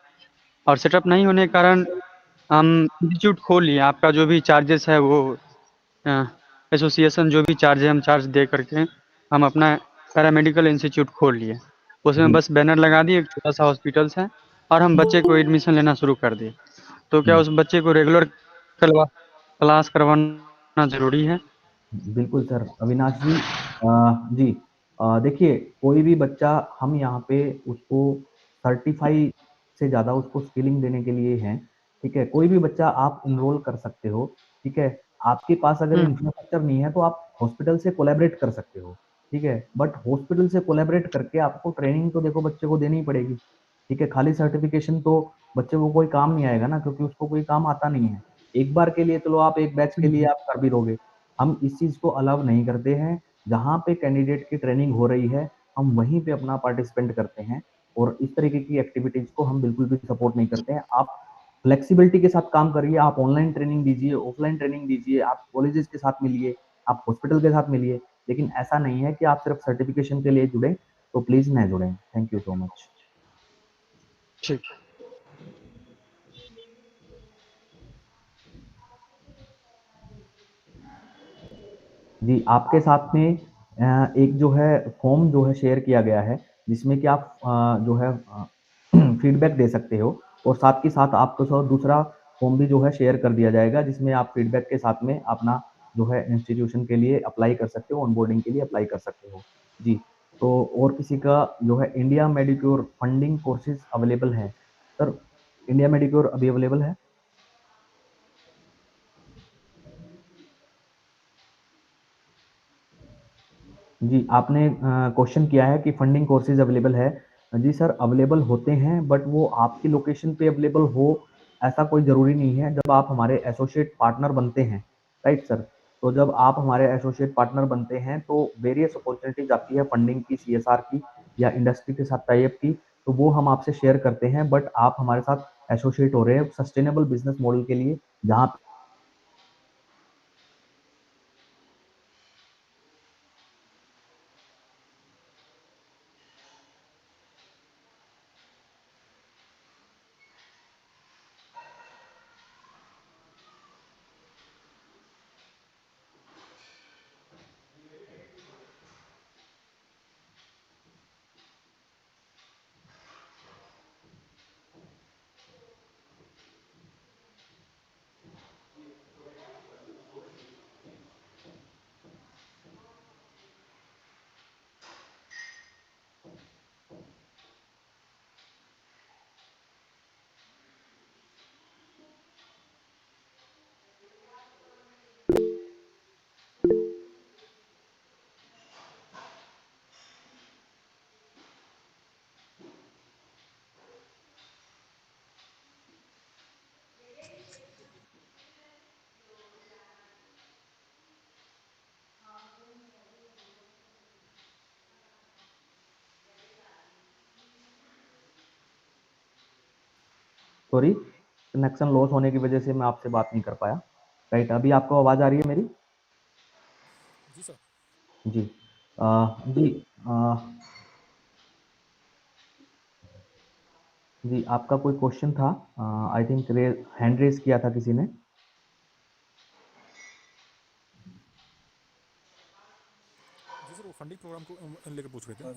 और सेटअप नहीं होने के कारण हम इंस्टीट्यूट खोल लिए, आपका जो भी चार्जेस है वो एसोसिएशन जो भी चार्ज है हम चार्ज दे करके हम अपना पैरामेडिकल इंस्टीट्यूट खोल लिए, उसमें जी। बस बैनर लगा दिए, एक छोटा सा हॉस्पिटल्स है, और हम बच्चे को एडमिशन लेना शुरू कर दिए, तो क्या हुँ। उस बच्चे को रेगुलर क्लास करवाना ज़रूरी है? बिल्कुल सर, अविनाश जी। जी। देखिए, कोई भी बच्चा हम यहाँ पे उसको सर्टिफ़ाई से ज़्यादा उसको स्किलिंग देने के लिए हैं, ठीक है? कोई भी बच्चा आप एनरोल कर सकते हो, ठीक है? आपके पास अगर हुँ, इंफ्रास्ट्रक्चर नहीं है, तो आप हॉस्पिटल से कोलैबोरेट कर सकते हो, ठीक है? बट हॉस्पिटल से कोलैबोरेट करके आपको ट्रेनिंग तो देखो बच्चे को देनी ही पड़ेगी, ठीक है? खाली सर्टिफ़िकेशन तो बच्चे को कोई काम नहीं आएगा ना, क्योंकि उसको कोई काम आता नहीं है। एक बार के लिए चलो आप एक बैच के लिए हुँ, आप कर भी दोगे। हम इस चीज़ को अलाउ नहीं करते हैं, जहाँ पे कैंडिडेट की ट्रेनिंग हो रही है, हम वहीं पे अपना पार्टिसिपेंट करते हैं और इस तरीके की एक्टिविटीज़ को हम बिल्कुल भी सपोर्ट नहीं करते हैं। आप फ्लेक्सिबिलिटी के साथ काम करिए, आप ऑनलाइन ट्रेनिंग दीजिए, ऑफलाइन ट्रेनिंग दीजिए, आप कॉलेजेस के साथ मिलिए, आप हॉस्पिटल के साथ मिलिए, लेकिन ऐसा नहीं है कि आप सिर्फ सर्टिफिकेशन के लिए जुड़ें, तो प्लीज़ ना जुड़ें। Thank you so much. ठीक। जी, आपके साथ में एक जो है फॉर्म जो है शेयर किया गया है, जिसमें कि आप जो है फीडबैक दे सकते हो और साथ के साथ आपको दूसरा फॉर्म भी जो है शेयर कर दिया जाएगा, जिसमें आप फीडबैक के साथ में अपना जो है इंस्टीट्यूशन के लिए अप्लाई कर सकते हो, ऑनबोर्डिंग के लिए अप्लाई कर सकते हो। जी, तो और किसी का जो है India Medicure funding courses available हैं। सर, इंडिया मेडिक्योर अभी अवेलेबल है? जी, आपने क्वेश्चन किया है कि फंडिंग कोर्सेज़ अवेलेबल है। जी सर, अवेलेबल होते हैं, बट वो आपकी लोकेशन पे अवेलेबल हो, ऐसा कोई ज़रूरी नहीं है। जब आप हमारे एसोसिएट पार्टनर बनते हैं, राइट सर? तो जब आप हमारे एसोसिएट पार्टनर बनते हैं, तो वेरियस अपॉर्च्युनिटीज़ आती है फंडिंग की, सीएसआर की या इंडस्ट्री के साथ टाई अप की, तो वो हम आपसे शेयर करते हैं। बट आप हमारे साथ एसोसिएट हो रहे हैं सस्टेनेबल बिज़नेस मॉडल के लिए, जहाँ सॉरी, कनेक्शन लॉस होने की वजह से मैं आपसे बात नहीं कर पाया। राइट, अभी आपको आवाज़ आ रही है मेरी? जी। जी। अ, जी, आपका कोई क्वेश्चन था? आई थिंक हैंड रेज़ किया था किसी ने।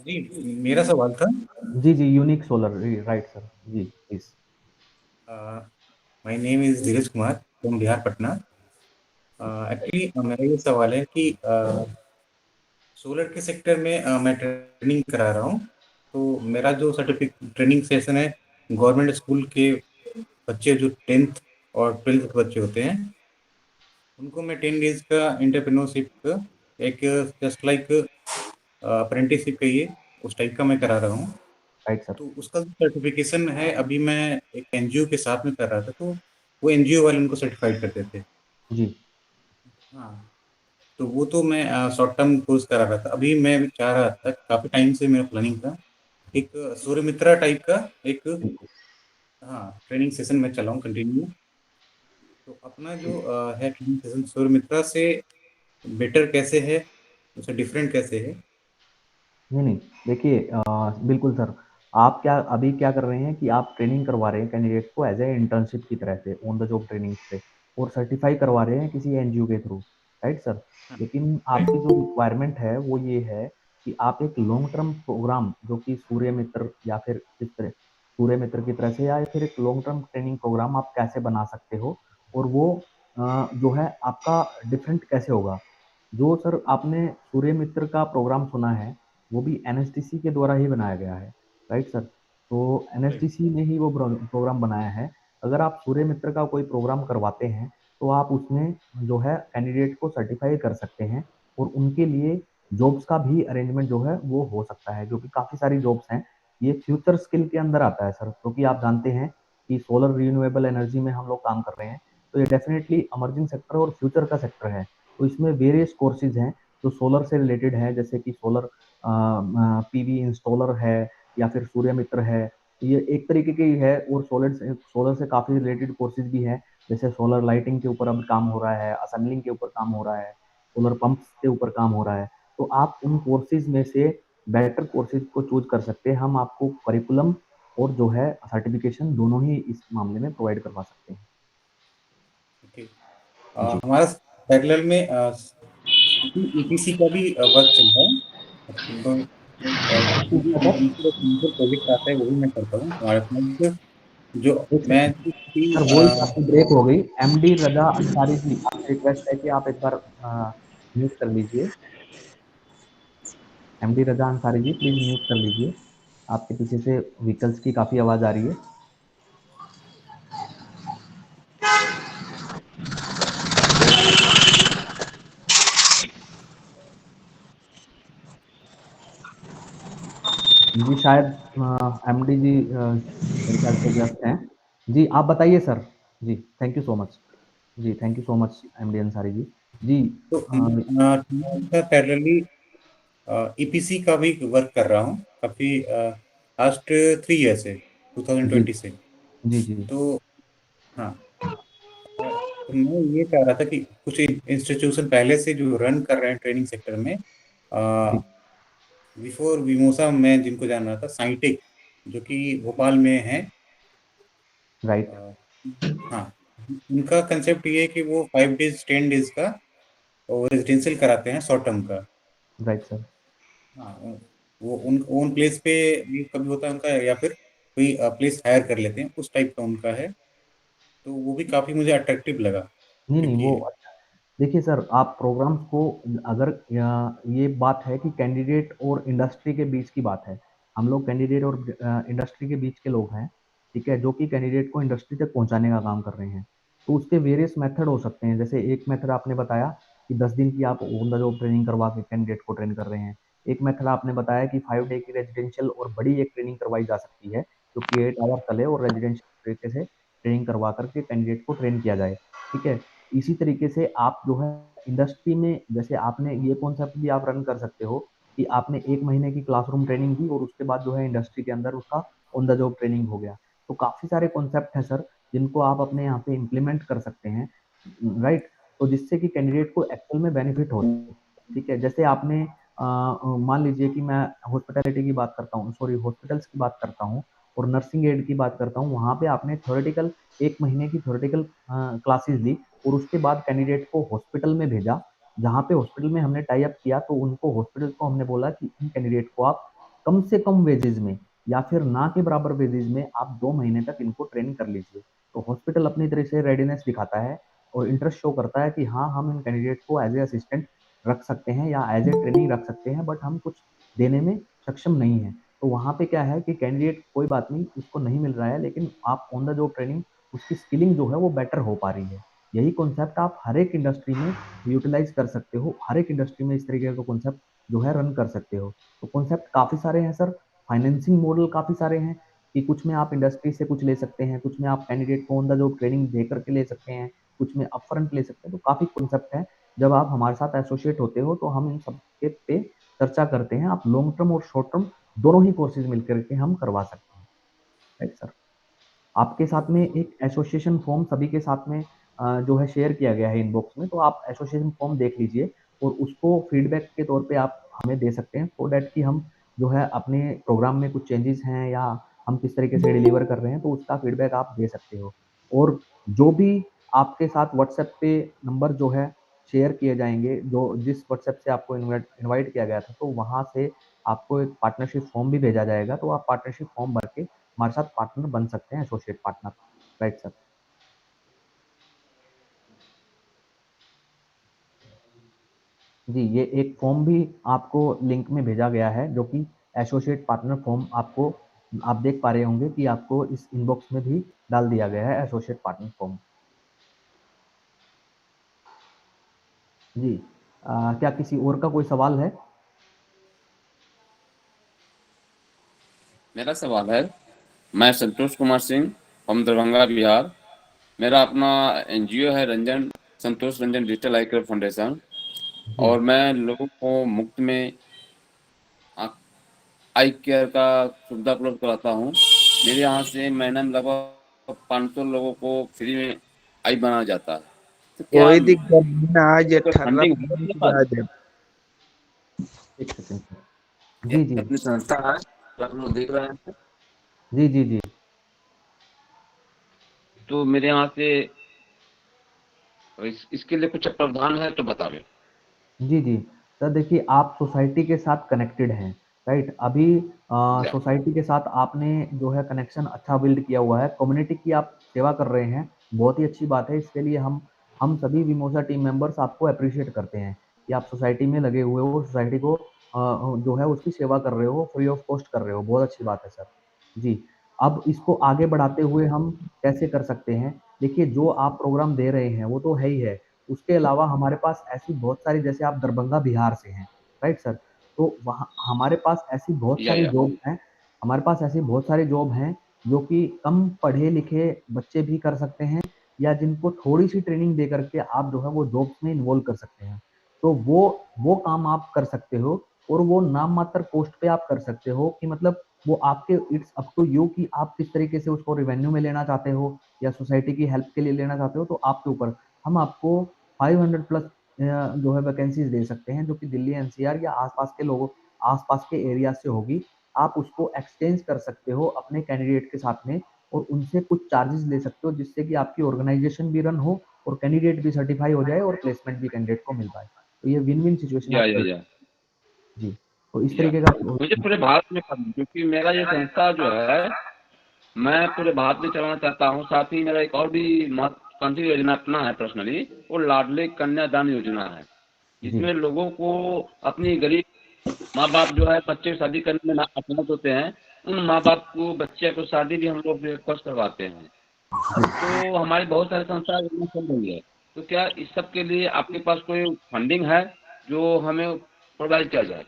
जी, मेरा सवाल था। जी, जी, यूनिक सोलर, राइट सर। जी, please. My name is Dheeraj Kumar from Bihar, Patna. Actually मेरा ये सवाल है कि सोलर के सेक्टर में मैं ट्रेनिंग करा रहा हूँ। तो मेरा जो सर्टिफिकेट ट्रेनिंग सेशन है, गवर्नमेंट स्कूल के बच्चे जो 10th और 12th के बच्चे होते हैं, उनको मैं 10 डेज का एंटरप्रेन्योरशिप का एक जस्ट लाइक अप्रेंटिसशिप कहिए, उस टाइप का मैं करा रहा हूँ। Right sir. तो उसका जो सर्टिफिकेशन है, अभी मैं एक एनजीओ के साथ में कर रहा था, तो वो एनजीओ वाले उनको सर्टिफाइड करते थे। जी हाँ, तो वो तो मैं शॉर्ट टर्म कोर्स करा रहा था। अभी मैं भी चाह रहा था, काफ़ी टाइम से मेरा प्लानिंग था, एक सूर्य मित्रा टाइप का एक, बिल्कुल। हाँ, ट्रेनिंग सेशन में चलाऊँ कंटिन्यू। तो अपना जो है ट्रेनिंग सेशन सूर्य मित्रा से बेटर कैसे है, उससे डिफरेंट कैसे है? नहीं नहीं, देखिए बिल्कुल सर। आप क्या अभी क्या कर रहे हैं कि आप ट्रेनिंग करवा रहे हैं कैंडिडेट को एज ए इंटर्नशिप की तरह से ऑन द जॉब ट्रेनिंग से, और सर्टिफाई करवा रहे हैं किसी एनजीओ के थ्रू, राइट सर। हाँ, लेकिन राइट। आपकी जो रिक्वायरमेंट है वो ये है कि आप एक लॉन्ग टर्म प्रोग्राम जो कि सूर्य मित्र या फिर किस तरह सूर्य मित्र की तरह से, या फिर एक लॉन्ग टर्म ट्रेनिंग प्रोग्राम आप कैसे बना सकते हो, और वो जो है आपका डिफरेंट कैसे होगा। जो सर आपने सूर्य मित्र का प्रोग्राम सुना है, वो भी एनएसटीसी के द्वारा ही बनाया गया है, राइट सर। तो राइट। एनएसटीसी ने ही वो प्रोग्राम बनाया है। अगर आप सूर्य मित्र का कोई प्रोग्राम करवाते हैं तो आप उसमें जो है कैंडिडेट को सर्टिफाई कर सकते हैं, और उनके लिए जॉब्स का भी अरेंजमेंट जो है वो हो सकता है, जो कि काफ़ी सारी जॉब्स हैं। ये फ्यूचर स्किल के अंदर आता है सर, क्योंकि आप जानते हैं कि सोलर रिन्यूएबल एनर्जी में हम लोग काम कर रहे हैं, तो ये डेफिनेटली अमर्जिंग सेक्टर और फ्यूचर का सेक्टर है। तो इसमें वेरियस कोर्सेज हैं जो सोलर से रिलेटेड है, जैसे कि सोलर पीवी इंस्टॉलर है, या फिर सूर्य मित्र है। ये एक तरीके की है, और सोलर से काफ़ी रिलेटेड कोर्सेज भी हैं, जैसे सोलर लाइटिंग के ऊपर अब काम हो रहा है, असेंबलिंग के ऊपर काम हो रहा है, सोलर पंप्स के ऊपर काम हो रहा है। तो आप उन कोर्सेज में से बेटर कोर्सेज को चूज कर सकते हैं। हम आपको करिकुलम और जो है सर्टिफिकेशन दोनों ही इस मामले में प्रोवाइड करवा सकते हैं। ओके। जी हमारा पैरेलल में ईपीसी का भी वर्क चल रहा है। तो ईपीसी सर, प्रोजेक्ट आता है, वो भी मैं करता हूँ हमारे पास। जो एक मैं सेकंड भी सर, वॉइस आपकी ब्रेक हो गई। एमडी रजा अंसारी जी, आपसे रिक्वेस्ट है कि आप एक बार म्यूट कर लीजिए। MD Raza Ansari ji, please mute कर लीजिए। आपके पीछे से व्हीकल्स की काफी आवाज आ रही है। जी शायद एमडी जी मेरे ख्याल से व्यस्त हैं। जी आप बताइए सर। जी थैंक यू सो मच। जी thank you so much MD Ansari ji. जी तो अ, पैरेलली ईपीसी का भी वर्क कर रहा हूँ काफी लास्ट 3 ईयर से, जी 2020 से। जी जी तो हाँ, तो मैं ये चाह रहा था कि कुछ इंस्टीट्यूशन पहले से जो रन कर रहे हैं ट्रेनिंग सेक्टर में, जी बिफोर विमोसा मैं जिनको जान रहा था, साइंटिक जो कि भोपाल में है। राइट अ, हाँ, उनका कंसेप्ट ये है कि वो 5 डेज 10 डेज का वो रेजिडेंशियल कराते हैं, शॉर्ट टर्म का। Right sir. हाँ, वो उन ओन प्लेस पे भी कभी होता है उनका, या फिर कोई प्लेस हायर कर लेते हैं, उस टाइप का उनका है। तो वो भी काफी मुझे अट्रैक्टिव लगा, नहीं नहीं, क्योंकि वो देखिए सर, आप प्रोग्राम्स को अगर ये बात है कि कैंडिडेट और इंडस्ट्री के बीच की बात है। हम लोग कैंडिडेट और इंडस्ट्री के बीच के लोग हैं, ठीक है, जो कि कैंडिडेट को इंडस्ट्री तक पहुंचाने का काम कर रहे हैं। तो उसके वेरियस मेथड हो सकते हैं। जैसे एक मेथड आपने बताया कि 10 दिन की आप ऑन द जॉब ट्रेनिंग करवा के कैंडिडेट को ट्रेन कर रहे हैं। एक मेथड आपने बताया कि 5 डे की रेजिडेंशियल और बड़ी एक ट्रेनिंग करवाई जा सकती है, जो कि 8 आवर चले और रेजिडेंशियल तरीके से ट्रेनिंग करवा करके कैंडिडेट को ट्रेन किया जाए, ठीक है। इसी तरीके से आप जो है इंडस्ट्री में, जैसे आपने ये कॉन्सेप्ट भी आप रन कर सकते हो कि आपने 1 महीने की क्लासरूम ट्रेनिंग दी और उसके बाद जो है इंडस्ट्री के अंदर उसका ऑन द जॉब ट्रेनिंग हो गया। तो काफी सारे कॉन्सेप्ट हैं सर, जिनको आप अपने यहाँ पे इम्प्लीमेंट कर सकते हैं, राइट। तो जिससे कि कैंडिडेट को एक्चुअल में बेनिफिट हो, ठीक है। जैसे आपने मान लीजिए कि मैं हॉस्पिटैलिटी की बात करता हूँ, सॉरी हॉस्पिटल्स की बात करता हूँ और नर्सिंग एड की बात करता हूँ, वहाँ पे आपने थ्योरेटिकल 1 महीने की थ्योरेटिकल क्लासेस ली, और उसके बाद कैंडिडेट को हॉस्पिटल में भेजा, जहाँ पे हॉस्पिटल में हमने टाई अप किया। तो उनको हॉस्पिटल को हमने बोला कि इन कैंडिडेट को आप कम से कम वेजेज में या फिर ना के बराबर वेजेज में आप 2 महीने तक इनको ट्रेन कर लीजिए। तो हॉस्पिटल अपनी तरह से रेडीनेस दिखाता है, और इंटरेस्ट शो करता है कि हाँ, हम इन कैंडिडेट को एज ए असिस्टेंट रख सकते हैं या एज ए ट्रेनिंग रख सकते हैं, बट हम कुछ देने में सक्षम नहीं है। तो वहाँ पे क्या है कि कैंडिडेट कोई बात नहीं, उसको नहीं मिल रहा है, लेकिन आप ऑन द जॉब ट्रेनिंग उसकी स्किलिंग जो है वो बेटर हो पा रही है। यही कॉन्सेप्ट आप हर एक इंडस्ट्री में यूटिलाइज कर सकते हो, हर एक इंडस्ट्री में इस तरीके का कॉन्सेप्ट जो है रन कर सकते हो। तो कॉन्सेप्ट काफ़ी सारे हैं सर, फाइनेंसिंग मॉडल काफ़ी सारे हैं कि कुछ में आप इंडस्ट्री से कुछ ले सकते हैं, कुछ में आप कैंडिडेट को ऑन द जॉब ट्रेनिंग दे करके ले सकते हैं, कुछ में अपफ्रंट ले सकते हैं। तो काफ़ी कॉन्सेप्ट है। जब आप हमारे साथ एसोसिएट होते हो तो हम इन सब के पे चर्चा करते हैं। आप लॉन्ग टर्म और शॉर्ट टर्म दोनों ही कोर्सेज मिलकर के हम करवा सकते हैं। Right sir. आपके साथ में एक एसोसिएशन फॉर्म सभी के साथ में जो है शेयर किया गया है इनबॉक्स में, तो आप एसोसिएशन फॉर्म देख लीजिए और उसको फीडबैक के तौर पे आप हमें दे सकते हैं, सो दैट कि हम जो है अपने प्रोग्राम में कुछ चेंजेस हैं या हम किस तरीके से डिलीवर कर रहे हैं, तो उसका फीडबैक आप दे सकते हो। और जो भी आपके साथ व्हाट्सएप पे नंबर जो है शेयर किए जाएंगे, जो जिस व्हाट्सएप से आपको इनवाइट किया गया था, तो वहाँ से आपको एक पार्टनरशिप फॉर्म भी भेजा जाएगा। तो आप पार्टनरशिप फॉर्म भर के हमारे साथ पार्टनर बन सकते हैं, एसोसिएट पार्टनर। Right sir. जी, ये एक फॉर्म भी आपको लिंक में भेजा गया है, जो कि एसोसिएट पार्टनर फॉर्म आपको आप देख पा रहे होंगे कि आपको इस इनबॉक्स में भी डाल दिया गया है एसोसिएट पार्टनर फॉर्म। जी, क्या किसी और का कोई सवाल है? मेरा सवाल है, मैं संतोष कुमार सिंह, हम दरभंगा बिहार। मेरा अपना एनजीओ है संतोष रंजन डिजिटल आई केयर फाउंडेशन, जी और मैं लोगों को मुफ्त में आई केयर का सुविधा उपलब्ध कराता हूँ। मेरे यहाँ से महीने में लगभग 500 लोगों को फ्री में आई बनाया जाता है। तो क्या कोई दिक्कत नहीं है, आज 18 फंडिंग है फरवरी अपने की पास? बात है। एक सेकंड सर। जी जी अपनी संस्था है, तो आप लोग देख रहे हैं, जी जी जी तो मेरे यहाँ से इसके लिए कुछ प्रावधान है तो बताओ। जी जी सर, देखिए आप सोसाइटी के साथ कनेक्टेड हैं, राइट? अभी सोसाइटी के साथ आपने जो है कनेक्शन अच्छा बिल्ड किया हुआ है, कम्युनिटी की आप सेवा कर रहे हैं, बहुत ही अच्छी बात है। इसके लिए हम सभी विमोसा टीम मेंबर्स आपको अप्रिशिएट करते हैं कि आप सोसाइटी में लगे हुए हो, सोसाइटी को जो है उसकी सेवा कर रहे हो, फ्री ऑफ कॉस्ट कर रहे हो, बहुत अच्छी बात है सर। जी, अब इसको आगे बढ़ाते हुए हम कैसे कर सकते हैं? देखिए, जो आप प्रोग्राम दे रहे हैं वो तो है ही है, उसके अलावा हमारे पास ऐसी बहुत सारी, जैसे आप दरभंगा बिहार से हैं, राइट सर? तो वहाँ हमारे पास ऐसी बहुत सारी या जॉब हैं, हमारे पास ऐसी बहुत सारी जॉब हैं जो कि कम पढ़े लिखे बच्चे भी कर सकते हैं, या जिनको थोड़ी सी ट्रेनिंग दे करके आप जो है वो जॉब्स में इन्वॉल्व कर सकते हैं। तो वो काम आप कर सकते हो, और वो नाम मात्र पोस्ट पे आप कर सकते हो कि मतलब वो आपके, इट्स अप टू यू कि आप किस तरीके से उसको रिवेन्यू में लेना चाहते हो या सोसाइटी की हेल्प के लिए लेना चाहते हो, तो आपके ऊपर। हम आपको 500 प्लस जो है वैकेंसीज दे सकते हैं, जो कि दिल्ली एनसीआर या आसपास के लोगों, आसपास के एरिया से होगी। आप उसको एक्सचेंज कर सकते हो अपने कैंडिडेट के साथ में, और उनसे कुछ चार्जेस ले सकते हो, जिससे कि आपकी ऑर्गेनाइजेशन भी रन हो और कैंडिडेट भी सर्टिफाई हो जाए और प्लेसमेंट भी कैंडिडेट को मिल पाए। तो ये विन विन सिचुएशन आप या जी, तो इस या तरीके का। मुझे पूरे भारत में करना, क्योंकि मेरा ये संस्था जो है मैं पूरे भारत में चलाना चाहता हूँ। साथ ही मेरा एक और भी महत्वाकांक्षी योजना अपना है पर्सनली, वो लाडली कन्यादान योजना है, जी जिसमें लोगों को अपनी गरीब माँ बाप जो है बच्चे की शादी करने में असमर्थ होते हैं, उन माँ बाप को बच्चे को शादी भी हम लोग ब्रेकफास्ट करवाते हैं। तो हमारी बहुत सारी संस्था योजना चल रही है। तो क्या इस सब के लिए आपके पास कोई फंडिंग है जो हमें प्रोवाइड किया जाए?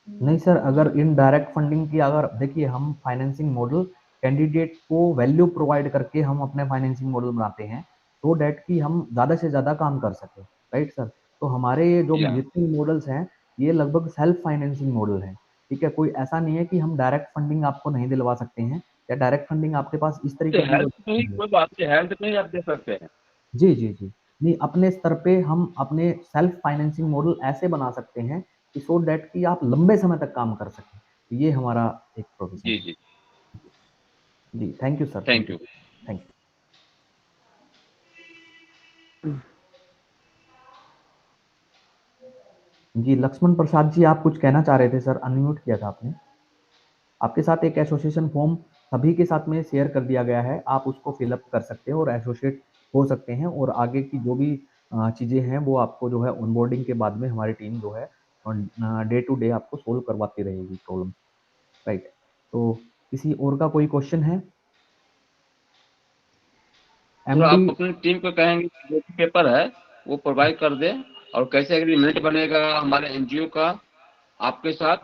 नहीं सर, अगर इनडायरेक्ट फंडिंग की, अगर देखिए हम फाइनेंसिंग मॉडल कैंडिडेट को वैल्यू प्रोवाइड करके हम अपने फाइनेंसिंग मॉडल बनाते हैं, सो डैट कि हम ज़्यादा से ज़्यादा काम कर सकें, राइट सर? तो हमारे ये जो या जितने मॉडल्स हैं, ये लगभग सेल्फ फाइनेंसिंग मॉडल है, ठीक है? कोई ऐसा नहीं है कि हम डायरेक्ट फंडिंग आपको नहीं दिलवा सकते हैं, या डायरेक्ट फंडिंग आपके पास इस तरीके की हो हेल्थ में सकती ही है। कोई बात नहीं, हेल्थ में ही आप दे सकते हैं। जी जी जी, नहीं, अपने स्तर पे हम अपने सेल्फ फाइनेंसिंग मॉडल ऐसे बना सकते हैं कि सो दैट कि आप लंबे समय तक काम कर सकें। तो ये हमारा एक प्रोविजन जी है। जी, जी, thank you sir, thank thank you, you. Thank you. जी, लक्ष्मण प्रसाद जी, आप कुछ कहना चाह रहे थे सर, अनम्यूट किया था आपने। आपके साथ एक एसोसिएशन फॉर्म सभी के साथ में शेयर कर दिया गया है, आप उसको फिल अप कर सकते हो और एसोसिएट हो सकते हैं और आगे की जो भी चीज़ें हैं वो आपको जो है ऑनबोर्डिंग के बाद में हमारी टीम जो है डे टू डे आपको सोल्व करवाती रहेगी प्रॉब्लम, राइट। तो किसी और का कोई क्वेश्चन है? तो आप एमडी अपनी टीम को कहेंगे कि जो भी पेपर है वो प्रोवाइड कर दे और कैसे एग्रीमेंट बनेगा हमारे एनजीओ का आपके साथ,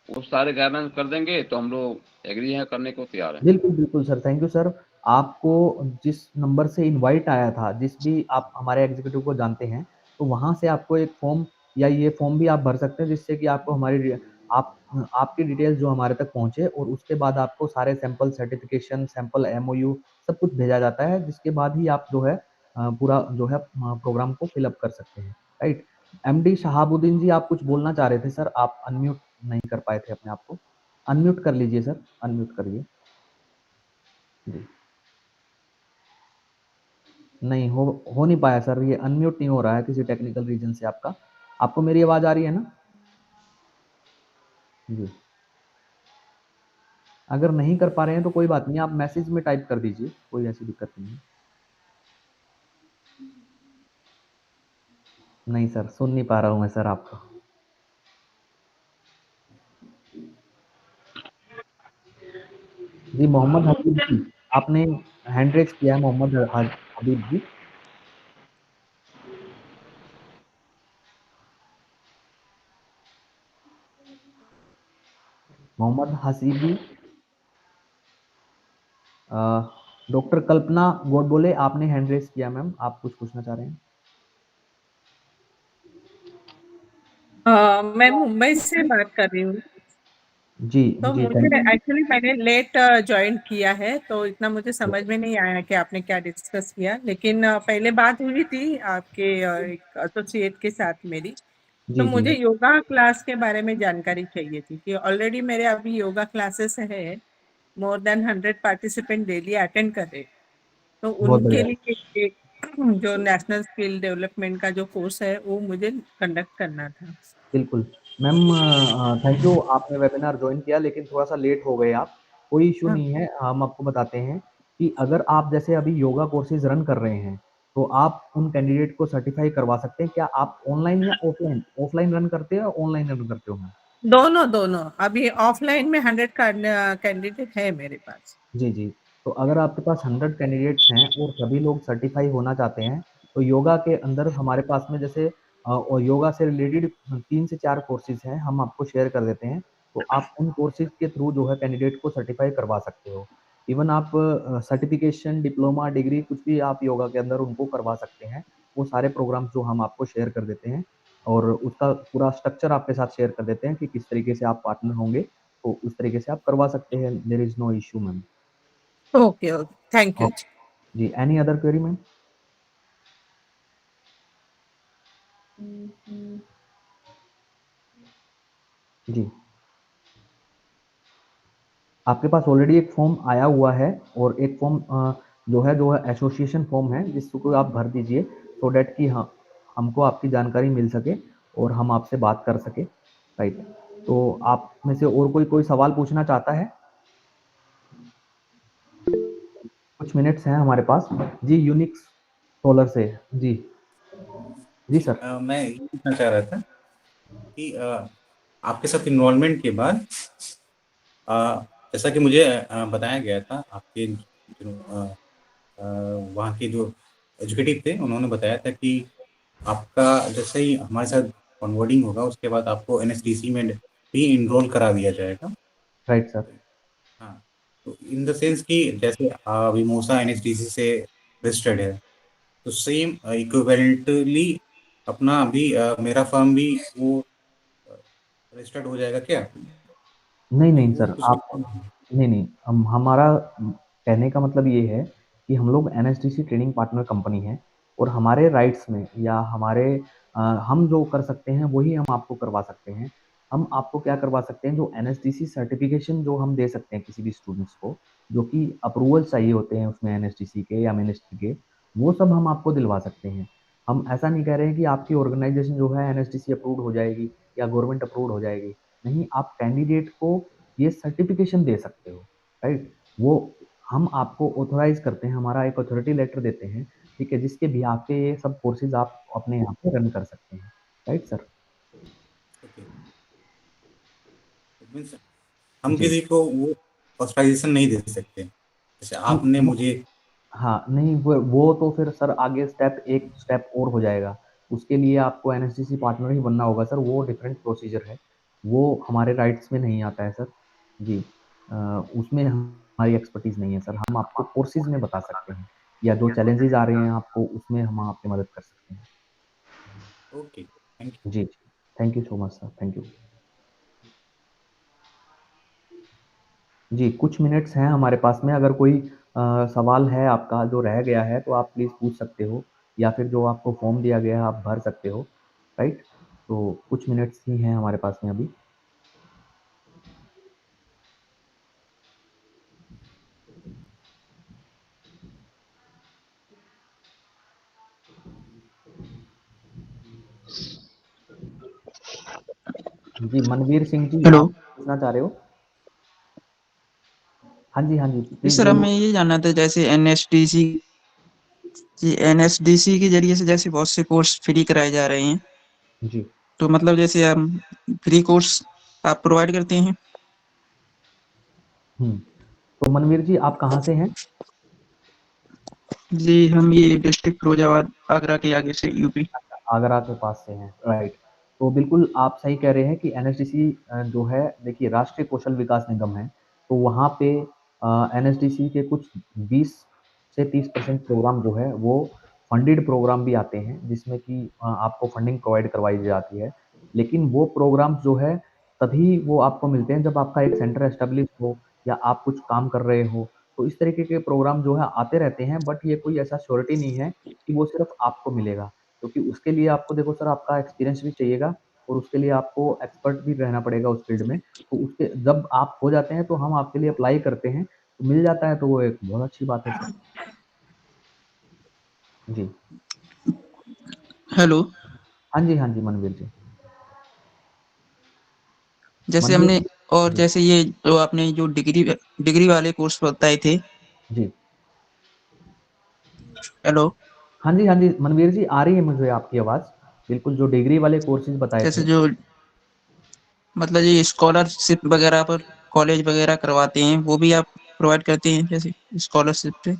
वो सारे गाइडलाइंस कर देंगे तो हम लोग एग्री हैं, करने को तैयार हैं। बिल्कुल, बिल्कुल सर, थैंक यू सर। आपको जिस नंबर से इनवाइट आया था, जिस भी आप हमारे एग्जीक्यूटिव को जानते हैं, तो वहाँ से आपको एक फॉर्म या ये फॉर्म भी आप भर सकते हैं जिससे कि आपको हमारी आप आपकी डिटेल्स जो हमारे तक पहुँचे और उसके बाद आपको सारे सैंपल सर्टिफिकेशन, सैंपल एमओयू सब कुछ भेजा जाता है, जिसके बाद ही आप जो है पूरा जो है प्रोग्राम को फिल अप कर सकते हैं, राइट। एमडी शहाबुद्दीन जी आप कुछ बोलना चाह रहे थे सर, आप अनम्यूट नहीं कर पाए थे अपने आप को। अनम्यूट कर लीजिए सर, अनम्यूट करिए। जी। नहीं हो नहीं पाया सर, ये अनम्यूट नहीं हो रहा है किसी टेक्निकल रीजन से आपका। आपको मेरी आवाज़ आ रही है ना? जी। अगर नहीं कर पा रहे हैं तो कोई बात नहीं, आप मैसेज में टाइप कर दीजिए, कोई ऐसी दिक्कत नहीं है। नहीं सर, सुन नहीं पा रहा हूँ मैं सर आपको। जी, मोहम्मद हबीब जी, आपने हैंड रेज़ किया है मोहम्मद हबीब जी। मोहम्मद हसीबी डॉक्टर कल्पना गोडबोले आपने हैंड रेज़ किया मैम, आप कुछ पूछना चाह रहे हैं? मैं मुंबई से बात कर रही हूँ। जी, तो जी, थैंक मुझे यू। एक्चुअली मैंने लेट जॉइन किया है, तो इतना मुझे समझ में नहीं आया कि आपने क्या डिस्कस किया, लेकिन पहले बात हुई थी आपके एक एसोसिएट के साथ मेरी। तो जी, जी। मुझे योगा क्लास के बारे में जानकारी चाहिए थी कि ऑलरेडी मेरे अभी योगा क्लासेस है, more than 100 participant daily attend कर रहे, तो बहुत उनके बढ़िया। लिए एक जो नेशनल स्किल डेवलपमेंट का जो कोर्स है वो मुझे कंडक्ट करना था। बिल्कुल। मैम थैंक यू आपने वेबिनार जॉइन किया लेकिन थोड़ा-सा लेट हो गए आप। कोई इश्यू हाँ, नहीं है, हम आपको बताते हैं कि अगर आप जैसे अभी योगा कोर्सेज़ रन कर रहे हैं, तो आप उन कैंडिडेट को सर्टिफ़ाई करवा सकते हैं। क्या आप ऑनलाइन या ऑफ़लाइन ऑफ़लाइन रन करते हो या ऑनलाइन रन करते हो मैम? दोनों अभी ऑफलाइन में 100 कैंडिडेट है मेरे पास। जी, जी। तो अगर आपके पास 100 कैंडिडेट्स हैं और सभी लोग सर्टिफ़ाई होना चाहते हैं, तो योगा के अंदर हमारे पास में जैसे और योगा से रिलेटेड 3 से 4 कोर्सेज़ हैं, हम आपको शेयर कर देते हैं। तो आप उन कोर्सेज़ के थ्रू जो है कैंडिडेट को सर्टिफ़ाई करवा सकते हो। इवन आप सर्टिफ़िकेशन, डिप्लोमा, डिग्री कुछ भी आप योगा के अंदर उनको करवा सकते हैं। वो सारे प्रोग्राम्स जो हम आपको शेयर कर देते हैं और उसका पूरा स्ट्रक्चर आपके साथ शेयर कर देते हैं कि किस तरीके से आप पार्टनर होंगे, तो उस तरीके से आप करवा सकते हैं। There is no issue ma'am. Okay, okay, thank you. Okay, जी, एनी अदर क्वेरी मैम? जी, आपके पास ऑलरेडी एक फॉर्म आया हुआ है और एक फॉर्म जो है एसोसिएशन फॉर्म है जिसको आप भर दीजिए सो दैट कि हाँ, हमको आपकी जानकारी मिल सके और हम आपसे बात कर सकें, राइट। तो आप में से और कोई सवाल पूछना चाहता है? कुछ मिनट्स हैं हमारे पास। जी, यूनिक्स सोलर से। जी, जी जी सर। मैं ये पूछना चाह रहा था कि आपके साथ इन्वॉल्वमेंट के बाद जैसा कि मुझे बताया गया था आपके जो वहाँ के जो एजुकेटिव थे उन्होंने बताया था कि आपका जैसे ही हमारे साथ ऑनबोर्डिंग होगा उसके बाद आपको एनएसडीसी में भी इनरोल करा दिया जाएगा। Right sir. हाँ, तो इन द सेंस कि जैसे विमोसा एनएसडीसी से रजिस्टर्ड है तो सेम इक्विवेलेंटली अपना भी मेरा फर्म भी वो रजिस्टर्ड हो जाएगा क्या? नहीं, कि नहीं वो सर, कुछ आप नहीं, नहीं, हमारा कहने का मतलब ये है कि हम लोग एनएसडीसी ट्रेनिंग पार्टनर कंपनी हैं और हमारे राइट्स में या हमारे हम जो कर सकते हैं वही हम आपको करवा सकते हैं। हम आपको क्या करवा सकते हैं, जो एनएसडीसी सर्टिफिकेशन जो हम दे सकते हैं किसी भी स्टूडेंट्स को, जो कि अप्रूवल चाहिए होते हैं उसमें एनएसडीसी के या मिनिस्ट्री के, वो सब हम आपको दिलवा सकते हैं। हम ऐसा नहीं कह रहे हैं कि आपकी ऑर्गेनाइजेशन जो है एनएसडीसी अप्रूव्ड हो जाएगी या गवर्नमेंट अप्रूव्ड हो जाएगी। नहीं, आप कैंडिडेट को ये सर्टिफिकेशन दे सकते हो, राइट। वो हम आपको ऑथोराइज करते हैं, हमारा एक अथॉरिटी लेटर देते हैं ठीक है, जिसके भी पे ये सब कोर्सेज आप अपने यहाँ पे रन कर सकते हैं, राइट सर? ओके, मीन्स हम जी। किसी को वो हॉस्पिटलाइजेशन नहीं दे सकते, जैसे आपने मुझे। हाँ, नहीं वो तो फिर सर आगे एक स्टेप और हो जाएगा। उसके लिए आपको एनएसडीसी पार्टनर ही बनना होगा सर, वो डिफरेंट प्रोसीजर है। वो हमारे राइट्स में नहीं आता है सर। जी। उसमें हमारी एक्सपर्टीज़ नहीं है सर। हम आपको कोर्सेज़ में बता सकते हैं या जो चैलेंजेज़ आ रहे हैं आपको उसमें हम आपकी मदद कर सकते हैं। Okay, thank you. जी, thank you so much sir, thank you. जी, कुछ मिनट्स हैं हमारे पास में, अगर कोई सवाल है आपका जो रह गया है तो आप प्लीज़ पूछ सकते हो या फिर जो आपको फॉर्म दिया गया है आप भर सकते हो, राइट? तो कुछ मिनट्स ही हैं हमारे पास में अभी। जी, मनवीर सिंह जी हेलो। आप पूछना चाह रहे हो? हाँ जी, हाँ जी, जी प्लीज़ सर, बोलिए। हमें ये जानना था जैसे एनएसडीसी के जरिए से जैसे बहुत से कोर्स फ्री कराए जा रहे हैं, जी। तो मतलब जैसे हम फ्री कोर्स आप प्रोवाइड करते हैं? तो मनवीर जी आप कहाँ से हैं? जी, हम ये डिस्ट्रिक्ट फिरोजाबाद आगरा के आगे से यूपी। आगरा के पास से हैं, राइट। तो बिल्कुल आप सही कह रहे हैं कि एनएसडीसी जो है देखिए राष्ट्रीय कौशल विकास निगम है, तो वहाँ पे एनएसडीसी के कुछ 20 से 30% प्रोग्राम जो है वो फंडेड प्रोग्राम भी आते हैं, जिसमें कि आपको फंडिंग प्रोवाइड करवाई जाती है। लेकिन वो प्रोग्राम जो है तभी वो आपको मिलते हैं जब आपका एक सेंटर एस्टेब्लिश हो या आप कुछ काम कर रहे हो। तो इस तरीके के प्रोग्राम जो है आते रहते हैं, बट ये कोई ऐसा श्योरिटी नहीं है कि वो सिर्फ़ आपको मिलेगा। क्योंकि उसके लिए आपको देखो सर आपका एक्सपीरियंस भी चाहिएगा और उसके लिए आपको एक्सपर्ट भी रहना पड़ेगा उस फील्ड में। तो उसके जब आप हो जाते हैं तो हम आपके लिए अप्लाई करते हैं, तो मिल जाता है तो वो एक बहुत अच्छी बात है सर। जी। हेलो। हाँ जी, हाँ जी, मनवीर जी। जैसे मनवीर हमने जी। और जी, जैसे ये जो आपने जो डिग्री वाले कोर्स बताए थे। जी। हेलो। हाँ जी, हाँ जी, मनवीर जी आ रही है मुझे आपकी आवाज़। बिल्कुल जो डिग्री वाले कोर्सेज़ बताए जैसे थे। जो मतलब ये स्कॉलरशिप वगैरह पर कॉलेज वगैरह करवाते हैं, वो भी आप प्रोवाइड करते हैं जैसे स्कॉलरशिप पे?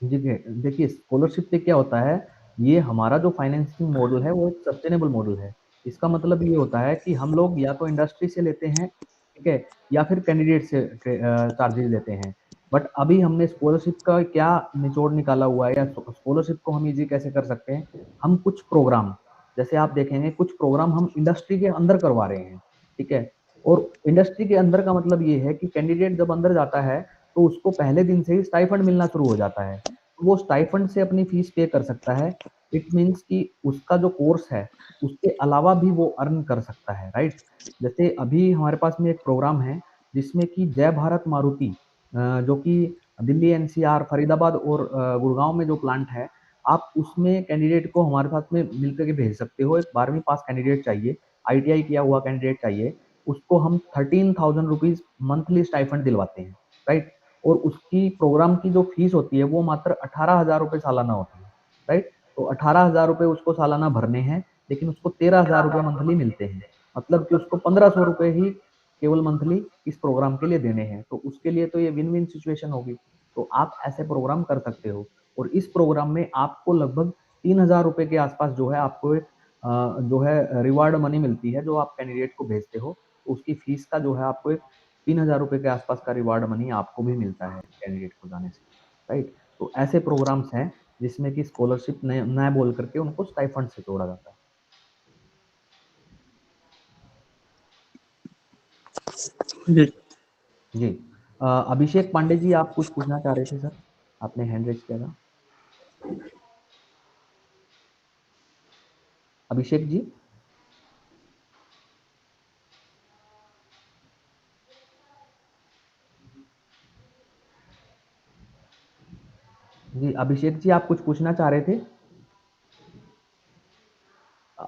जी, देखिए स्कॉलरशिप से क्या होता है, ये हमारा जो फाइनेंसिंग मॉडल है वो एक सस्टेनेबल मॉडल है। इसका मतलब ये होता है कि हम लोग या तो इंडस्ट्री से लेते हैं, ठीक है? या फिर कैंडिडेट से चार्जेज़ लेते हैं। बट अभी हमने स्कॉलरशिप का क्या निचोड़ निकाला हुआ है या स्कॉलरशिप को हम ईज़ी कैसे कर सकते हैं? हम कुछ प्रोग्राम, जैसे आप देखेंगे कुछ प्रोग्राम हम इंडस्ट्री के अंदर करवा रहे हैं, ठीक है? और इंडस्ट्री के अंदर का मतलब ये है कि कैंडिडेट जब अंदर जाता है, तो उसको पहले दिन से ही स्टाइपेंड मिलना शुरू हो जाता है। वो स्टाइपेंड से अपनी फीस पे कर सकता है। इट मीन्स कि उसका जो कोर्स है, उसके अलावा भी वो अर्न कर सकता है, राइट? जैसे अभी हमारे पास में एक प्रोग्राम है, जिसमें कि जय भारत मारुति जो कि दिल्ली एनसीआर, फरीदाबाद और गुड़गाँव में जो प्लांट है, आप उसमें कैंडिडेट को हमारे साथ में मिल कर के भेज सकते हो। एक 12वीं पास कैंडिडेट चाहिए, आईटीआई किया हुआ कैंडिडेट चाहिए, उसको हम 13,000 रुपीज़ मंथली स्टाइपेंड दिलवाते हैं, राइट? और उसकी प्रोग्राम की जो फीस होती है वो मात्र 18,000 रुपए सालाना होती है, राइट? तो 18,000 रुपए उसको सालाना भरने हैं, लेकिन उसको 13,000 रुपए मंथली मिलते हैं। मतलब कि उसको 1,500 रुपए ही केवल मंथली इस प्रोग्राम के लिए देने हैं। तो उसके लिए तो ये विन-विन सिचुएशन होगी। तो आप ऐसे प्रोग्राम कर सकते हो और इस प्रोग्राम में आपको लगभग 3,000 रुपए के आसपास जो है आपको एक जो है रिवार्ड मनी मिलती है, जो आप कैंडिडेट को भेजते हो। तो उसकी फीस का जो है आपको एक 3,000 रुपए के आसपास का रिवार्ड मनी आपको भी मिलता है कैंडिडेट को जाने से, राइट? तो ऐसे प्रोग्राम्स हैं जिसमें कि स्कॉलरशिप न बोल करके उनको स्टाइपेंड से जोड़ा जाता है। जी। जी। अभिषेक पांडे जी आप कुछ पूछना चाह रहे थे सर? आपने हैंड रेज़ किया था। अभिषेक जी? जी, अभिषेक जी आप कुछ पूछना चाह रहे थे?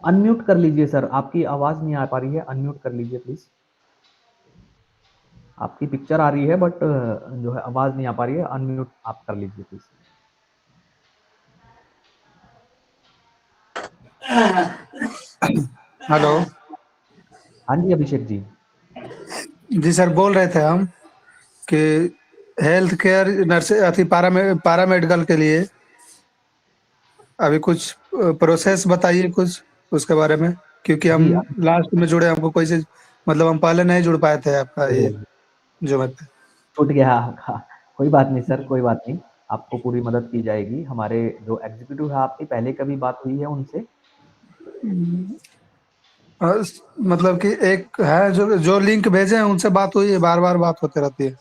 अनम्यूट कर लीजिए सर, आपकी आवाज़ नहीं आ पा रही है, अनम्यूट कर लीजिए प्लीज़। आपकी पिक्चर आ रही है बट जो है आवाज़ नहीं आ पा रही है, अनम्यूट आप कर लीजिए प्लीज़। हेलो। हाँ जी अभिषेक जी। जी सर, बोल रहे थे हम कि हेल्थ केयर नर्स अथी पारामेडिकल के लिए अभी कुछ प्रोसेस बताइए कुछ उसके बारे में, क्योंकि हम जी लास्ट में जुड़े, हमको कोई चीज मतलब हम पहले नहीं जुड़ पाए थे आपका ये जो मैं छूट गया आपका। कोई बात नहीं सर, कोई बात नहीं, आपको पूरी मदद की जाएगी। हमारे जो एग्जीक्यूटिव है, आपकी पहले कभी बात हुई है उनसे? मतलब कि एक है जो जो लिंक भेजे हैं उनसे बात हुई है, बार बार बात होती रहती है।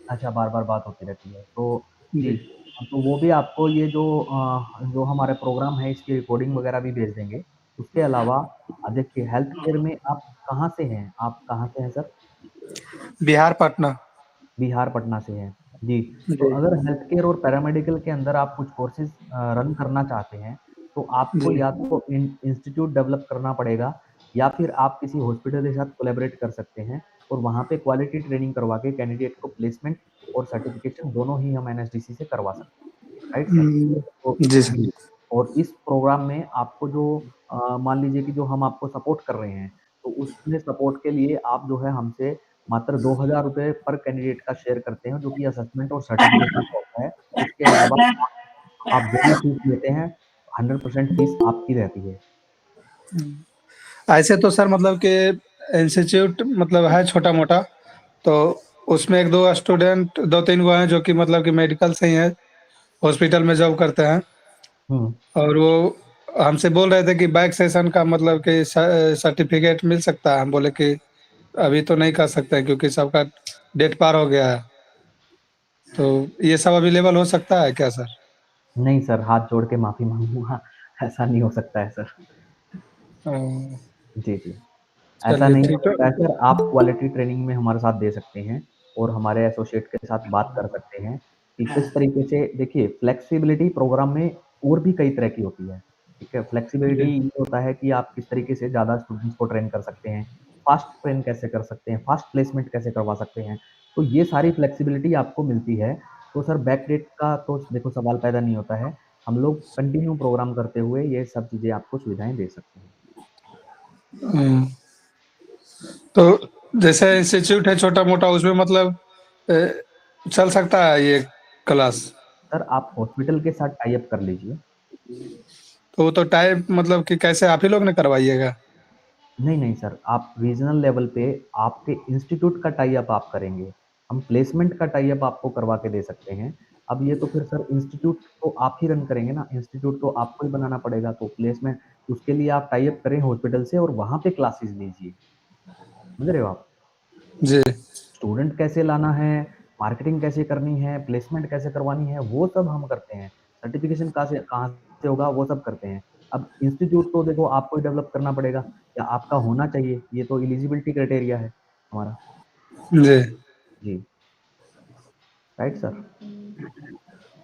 अच्छा, बार-बार बात होती रहती है। तो जी, जी तो वो भी आपको ये जो हमारे प्रोग्राम है इसकी रिकॉर्डिंग वगैरह भी भेज देंगे। उसके अलावा देखिए हेल्थ केयर में आप कहाँ से हैं? आप कहाँ से हैं सर? बिहार पटना। बिहार पटना से हैं। जी, तो जी अगर हेल्थ केयर और पैरामेडिकल के अंदर आप कुछ कोर्सेज़ रन करना चाहते हैं, तो आपको जी या तो इंस्टीट्यूट डेवलप करना पड़ेगा या फिर आप किसी हॉस्पिटल के साथ कोलैबोरेट कर सकते हैं और वहाँ पे क्वालिटी ट्रेनिंग करवा के कैंडिडेट को प्लेसमेंट और सर्टिफिकेशन दोनों ही हम एनएसडीसी से करवा सकते हैं। Right sir? तो जी सर। जी, और इस प्रोग्राम में आपको जो मान लीजिए कि जो हम आपको सपोर्ट कर रहे हैं, तो उसमें सपोर्ट के लिए आप जो है हमसे मात्र ₹2000 पर कैंडिडेट का शेयर करते हैं, जो कि असेसमेंट और सर्टिफिकेशन का होता है। उसके अलावा आप जो भी फीस लेते हैं, 100% फीस आपकी रहती है। ऐसे तो सर मतलब कि इंस्टीट्यूट मतलब है छोटा मोटा, तो उसमें एक दो स्टूडेंट दो तीन गो हैं जो कि मतलब कि मेडिकल से ही हैं, हॉस्पिटल में जॉब करते हैं, हुँ। और वो हमसे बोल रहे थे कि बैक सेशन का मतलब कि सर्टिफिकेट मिल सकता है। हम बोले कि अभी तो नहीं कर सकते हैं क्योंकि सबका डेट पार हो गया है। तो ये सब अवेलेबल हो सकता है क्या सर? नहीं सर, हाथ जोड़ के माफ़ी माँगूँगा, ऐसा नहीं हो सकता है सर। जी, जी। ऐसा चलिए नहीं हो ठीक है। सकता है सर, आप क्वालिटी ट्रेनिंग में हमारे साथ दे सकते हैं और हमारे एसोसिएट के साथ बात कर सकते हैं कि किस तरीके से देखिए फ्लेक्सिबिलिटी प्रोग्राम में और भी कई तरह की होती है, ठीक है? फ्लेक्सिबिलिटी जी ये होता है कि आप किस तरीके से ज़्यादा स्टूडेंट्स को ट्रेन कर सकते हैं, फास्ट ट्रेन कैसे कर सकते हैं, फास्ट प्लेसमेंट कैसे करवा सकते हैं, तो ये सारी फ्लेक्सिबिलिटी आपको मिलती है। तो सर बैकडेट का तो देखो सवाल पैदा नहीं होता है, हम लोग कंटिन्यू प्रोग्राम करते हुए ये सब चीज़ें आपको सुविधाएँ दे सकते हैं। हम्म। तो जैसे इंस्टीट्यूट है छोटा मोटा, उसमें मतलब चल सकता है ये क्लास? सर आप हॉस्पिटल के साथ टाई अप कर लीजिए। तो वो तो टाइप मतलब कि कैसे आप ही लोग ने करवाइएगा? नहीं, नहीं सर, आप रीजनल लेवल पे आपके इंस्टीट्यूट का टाई अप आप करेंगे। हम प्लेसमेंट का टाई अप आपको करवा के दे सकते हैं। अब ये तो फिर सर इंस्टीट्यूट तो आप ही रन करेंगे ना, इंस्टीट्यूट तो आपको ही बनाना पड़ेगा, तो प्लेसमेंट उसके लिए आप टाई अप करें हॉस्पिटल से और वहाँ पे क्लासेस लीजिए। समझ रहे हो आप? जी स्टूडेंट कैसे लाना है, मार्केटिंग कैसे करनी है, प्लेसमेंट कैसे करवानी है, वो सब हम करते हैं। सर्टिफिकेशन कहाँ से होगा, वो सब करते हैं। अब इंस्टीट्यूट तो देखो आपको ही डेवलप करना पड़ेगा या आपका होना चाहिए, ये तो एलिजिबिलिटी क्राइटेरिया है हमारा। जी। जी, right sir?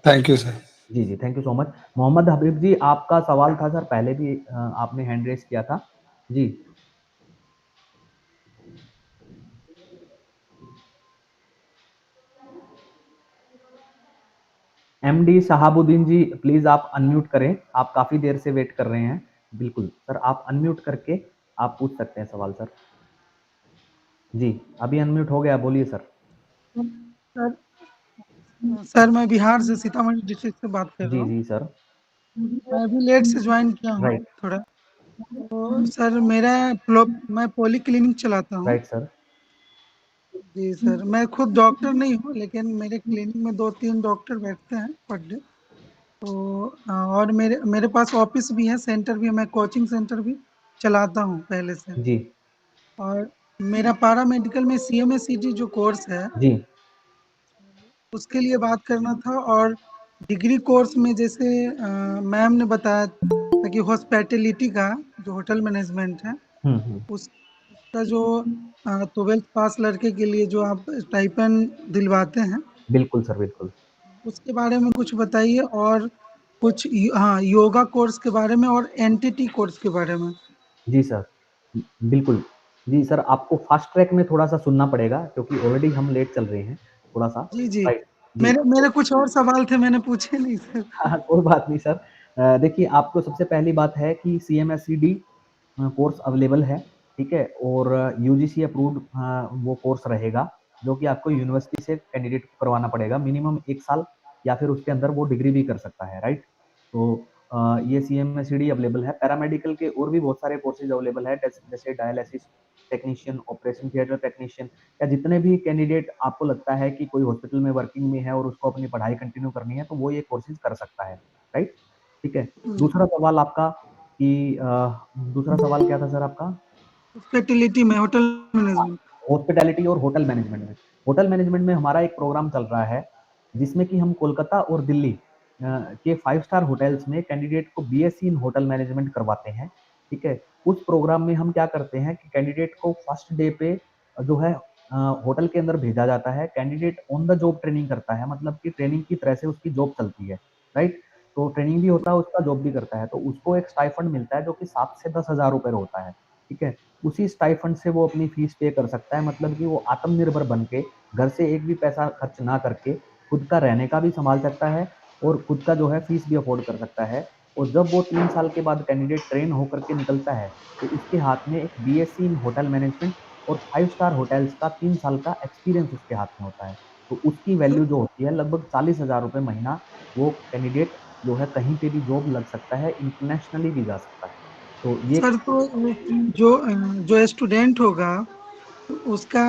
Thank you sir. जी, जी, thank you so much. Mohammad Habib ji, आपका सवाल था सर, पहले भी आपने हैंड रेज़ किया था। जी। एमडी शहाबुद्दीन जी, प्लीज़ आप अनम्यूट करें, आप काफ़ी देर से वेट कर रहे हैं। बिल्कुल, सर आप अनम्यूट करके आप पूछ सकते हैं सवाल सर। जी, अभी अनम्यूट हो गया, बोलिए सर। सर सर मैं बिहार से सीतामढ़ी डिस्ट्रिक्ट से बात कर रहा जी, हूँ। जी सर। मैं अभी लेट से ज्वाइन किया हूँ राइट, थोड़ा। तो सर मैं पॉली क्लिनिक चलाता हूँ। Right sir. जी सर, मैं खुद डॉक्टर नहीं हूँ, लेकिन मेरे क्लिनिक में 2-3 डॉक्टर बैठते हैं पर डे। तो और मेरे मेरे पास ऑफिस भी है, सेंटर भी है, मैं कोचिंग सेंटर भी चलाता हूँ पहले से। जी, और मेरा पैरामेडिकल में सीएमएसीटी जो कोर्स है, जी, उसके लिए बात करना था। और डिग्री कोर्स में जैसे मैम ने बताया था कि हॉस्पिटैलिटी का जो होटल मैनेजमेंट है, हुँ। उसका जो 12th पास लड़के के लिए जो आप स्टाइपेंड दिलवाते हैं, बिल्कुल सर, बिल्कुल। उसके बारे में कुछ बताइए। और कुछ हाँ, योगा कोर्स के बारे में और एनटीटी कोर्स के बारे में। जी सर, बिल्कुल। जी सर, आपको फ़ास्ट ट्रैक में थोड़ा-सा सुनना पड़ेगा क्योंकि ऑलरेडी हम लेट चल रहे हैं, थोड़ा-सा। जी, जी। राइट, जी। मेरे मेरे कुछ और सवाल थे, मैंने पूछे नहीं सर। हाँ, हाँ, कोई बात नहीं सर। देखिए, आपको सबसे पहली बात है कि CMSCD कोर्स अवेलेबल है, ठीक है? और UGC अप्रूव्ड वो कोर्स रहेगा, जो कि आपको यूनिवर्सिटी से कैंडिडेट को करवाना पड़ेगा मिनिमम 1 साल, या फिर उसके अंदर वो डिग्री भी कर सकता है, राइट? तो ये CMSCD अवेलेबल है। पैरामेडिकल के और भी बहुत सारे कोर्सेज अवेलेबल है, जैसे dialysis technician, operation theatre technician, या जितने भी कैंडिडेट आपको लगता है कि कोई हॉस्पिटल में वर्किंग में है और उसको अपनी पढ़ाई कंटिन्यू करनी है, तो वो ये कोर्सेज कर सकता है, राइट? ठीक है। दूसरा सवाल आपका कि दूसरा सवाल क्या था सर आपका? हॉस्पिटैलिटी में, होटल मैनेजमेंट। हॉस्पिटैलिटी और होटल मैनेजमेंट में। होटल मैनेजमेंट में हमारा एक प्रोग्राम चल रहा है, जिसमें कि हम कोलकाता और दिल्ली के 5 स्टार होटल्स में कैंडिडेट को BSc इन होटल मैनेजमेंट करवाते हैं, ठीक है? उस प्रोग्राम में हम क्या करते हैं कि कैंडिडेट को फर्स्ट डे पे जो है होटल के अंदर भेजा जाता है। Candidate on the job training करता है, मतलब कि ट्रेनिंग की तरह से उसकी जॉब चलती है, राइट? तो ट्रेनिंग भी होता है, उसका जॉब भी करता है, तो उसको एक स्टाइफंड मिलता है जो कि 7 से 10,000 रुपए होता है, ठीक है? उसी स्टाइफंड से वो अपनी फीस पे कर सकता है, मतलब कि वो आत्मनिर्भर बन के घर से एक भी पैसा खर्च ना करके खुद का रहने का भी संभाल सकता है और खुद का जो है फीस भी अफोर्ड कर सकता है। और जब वो 3 साल के बाद कैंडिडेट ट्रेन होकर के निकलता है, तो उसके हाथ में एक BSc इन होटल मैनेजमेंट और 5 स्टार होटल्स का 3 साल का एक्सपीरियंस उसके हाथ में होता है। तो उसकी वैल्यू जो होती है लगभग 40,000 रुपए महीना, वो कैंडिडेट जो है कहीं पे भी जॉब लग सकता है, इंटरनेशनली भी जा सकता है। तो ये सर तो जो स्टूडेंट होगा तो उसका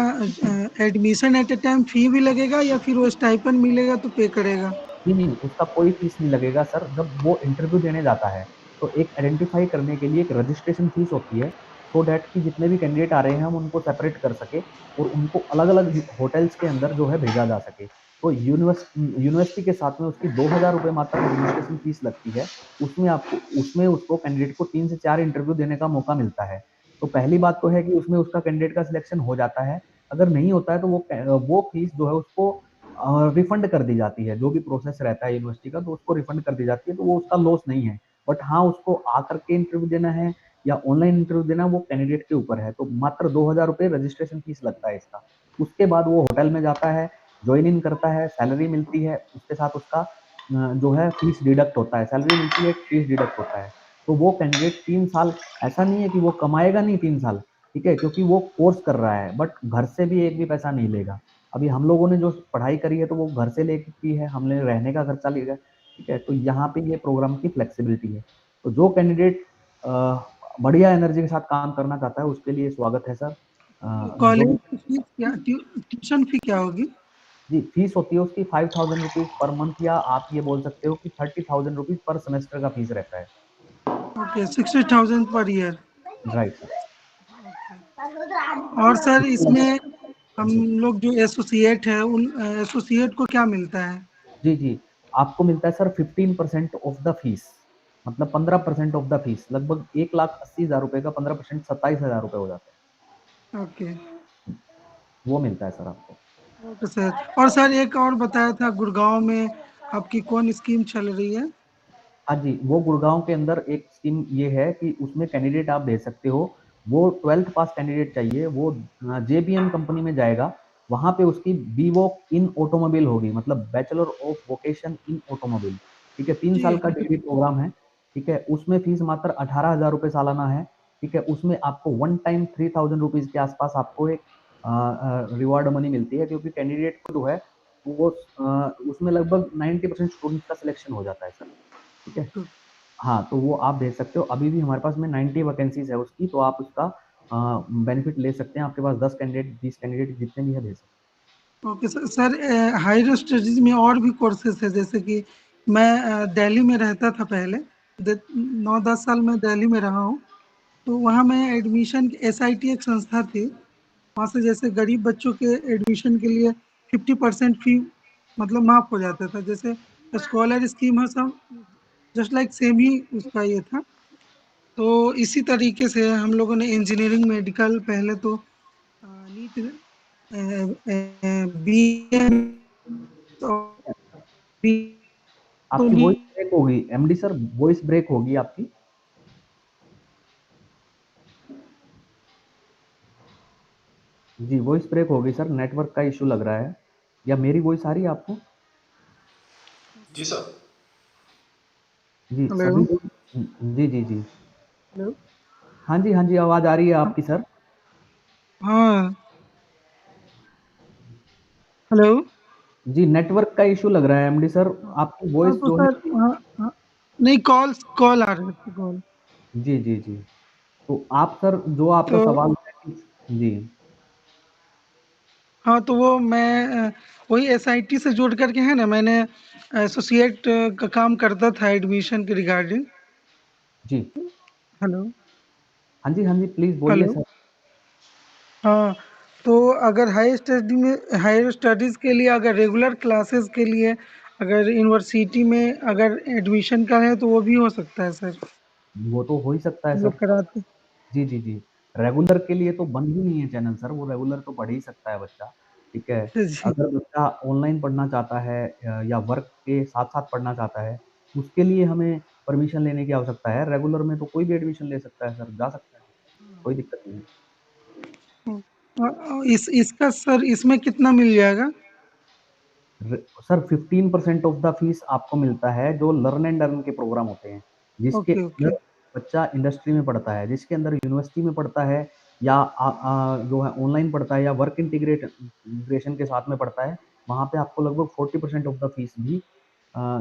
एडमिशन एट ए टाइम फी भी लगेगा या फिर वो स्टाइपेंड मिलेगा तो पे करेगा? नहीं, उसका कोई फीस नहीं लगेगा सर। जब वो इंटरव्यू देने जाता है, तो एक आइडेंटिफाई करने के लिए एक रजिस्ट्रेशन फीस होती है, सो दैट कि जितने भी कैंडिडेट आ रहे हैं हम उनको सेपरेट कर सके और उनको अलग-अलग होटल्स के अंदर जो है भेजा जा सके। तो यूनिवर्सिटी के साथ में उसकी 2,000 रुपए मात्र रजिस्ट्रेशन फीस लगती है। उसमें उसको कैंडिडेट को 3 से 4 इंटरव्यू देने का मौका मिलता है। तो पहली बात तो है कि उसमें उसका कैंडिडेट का सिलेक्शन हो जाता है। अगर नहीं होता है तो वो फीस जो है उसको रिफंड कर दी जाती है। जो भी प्रोसेस रहता है यूनिवर्सिटी का, तो उसको रिफंड कर दी जाती है, तो वो उसका लॉस नहीं है। बट हाँ, उसको आकर के इंटरव्यू देना है या ऑनलाइन इंटरव्यू देना, वो कैंडिडेट के ऊपर है। तो मात्र 2,000 रुपए रजिस्ट्रेशन फीस लगता है इसका। उसके बाद वो होटल में जाता है, ज्वाइन इन करता है, सैलरी मिलती है, उसके साथ उसका जो है फीस डिडक्ट होता है, सैलरी मिलती है, फीस डिडक्ट होता है। तो वो कैंडिडेट 3 साल, ऐसा नहीं है कि वो कमाएगा नहीं 3 साल, ठीक है? क्योंकि वो कोर्स कर रहा है, बट घर से भी एक भी पैसा नहीं लेगा। अभी हम लोगों ने जो पढ़ाई करी है तो वो घर से लेके की है, हमने रहने का खर्चा लिया है, ठीक है? तो यहाँ पे ये प्रोग्राम की फ्लेक्सिबिलिटी है। तो जो कैंडिडेट बढ़िया एनर्जी के साथ काम करना चाहता है उसके लिए स्वागत है सर। कॉलेज जो की फीस क्या, ट्यूशन फी क्या होगी? जी, फीस होती है उसकी 5,000 रुपीज़ पर मंथ, या आप ये बोल सकते हो कि 30,000 रुपीज़ पर सेमेस्टर का फीस रहता है। Okay, 60,000 per year. Right sir. और सर इसमें हम जी। लोग जो एसोसिएट है उन एसोसिएट को क्या मिलता है? जी, जी। आपको मिलता है सर 15% ऑफ द फीस, मतलब 15% ऑफ द फीस, लगभग 1,80,000 रुपए का 15% 27,000 रुपए हो जाता ओके। है। वो मिलता है सर आपको। Okay sir. और सर एक और बताया था गुड़गांव में आपकी कौन स्कीम चल रही है? हाँ जी, वो गुड़गांव के अंदर एक स्कीम ये है कि उसमें कैंडिडेट आप भेज सकते हो। वो 12th पास कैंडिडेट चाहिए, वो JBM कंपनी में जाएगा। वहाँ पे उसकी BVOC इन ऑटोमोबाइल होगी, मतलब bachelor of vocation in automobile, ठीक है? 3 साल जी। का डिग्री प्रोग्राम है, ठीक है? उसमें फीस मात्र 18,000 रुपए सालाना है, ठीक है? उसमें आपको वन टाइम 3,000 रुपीज़ के आसपास आपको एक रिवार्ड मनी मिलती है, क्योंकि कैंडिडेट को जो है वो उसमें लगभग 90% स्टूडेंट्स का सिलेक्शन हो जाता है सर, ठीक है? हाँ, तो वो आप भेज सकते हो। अभी भी हमारे पास में 90 वैकेंसीज़ है उसकी, तो आप उसका बेनिफिट ले सकते हैं। आपके पास 10 कैंडिडेट, 20 कैंडिडेट जितने भी हैं भेज सकते हैं। Okay sir. Sir higher studies में और भी कोर्सेज है, जैसे कि मैं दिल्ली में रहता था पहले, 9-10 साल मैं दिल्ली में रहा हूँ। तो वहाँ मैं एडमिशन, SIT एक संस्था थी, वहाँ से जैसे गरीब बच्चों के एडमिशन के लिए 50% फी मतलब माफ हो जाता था। जैसे स्कॉलर स्कीम है सब, जस्ट लाइक सेम ही उसका ये था। तो इसी तरीके से हम लोगों ने इंजीनियरिंग, मेडिकल, पहले तो नीट, BA तो आपकी वॉइस नीट। ब्रेक होगी एमडी सर, वॉइस ब्रेक होगी आपकी। जी, वॉइस ब्रेक होगी सर, नेटवर्क का इश्यू लग रहा है। या मेरी वॉइस आ रही है आपको? जी सर। जी, हेलो सभी लोग जी, जी, जी। हेलो हाँ जी, हाँ जी, आवाज़ आ रही है आपकी सर। हाँ हेलो जी, नेटवर्क का इश्यू लग रहा है एमडी सर, आपकी हाँ वॉइस तो जो है सर हाँ नहीं कॉल आ रहे थे कॉल जी, जी, जी। तो आप सर जो आपका तो सवाल है कि जी, हाँ तो वो मैं वही एसआईटी से जोड़ करके है ना, मैंने एसोसिएट का काम करता था एडमिशन के रिगार्डिंग। जी। हेलो हाँ जी, हाँ जी, प्लीज़ बोलिए हेलो सर। हाँ तो अगर हायर स्टडीज़ के लिए अगर रेगुलर क्लासेस के लिए अगर यूनिवर्सिटी में अगर एडमिशन का है तो वो भी हो सकता है सर, वो तो हो ही सकता है हम सर। लोग कराते। जी, जी, जी। रेगुलर के लिए तो बंद ही नहीं है चैनल सर, वो रेगुलर तो पढ़ ही सकता है बच्चा, ठीक है। जी अगर बच्चा ऑनलाइन पढ़ना चाहता है या वर्क के साथ-साथ पढ़ना चाहता है, उसके लिए हमें परमिशन लेने की आवश्यकता है। रेगुलर में तो कोई भी एडमिशन ले सकता है सर, जा सकता है, कोई दिक्कत नहीं है। इसका सर इसमें कितना मिल जाएगा? र सर 15% ऑफ द फीस आपको मिलता है जो लर्न एंड अर्न के प्रोग्राम होते हैं, जिसके ओके ओके अंदर बच्चा इंडस्ट्री में पढ़ता है, जिसके अंदर यूनिवर्सिटी में पढ़ता है या जो है ऑनलाइन पढ़ता है या वर्क इंटीग्रेशन के साथ में पढ़ता है, वहाँ पे आपको लगभग 40% ऑफ द फीस भी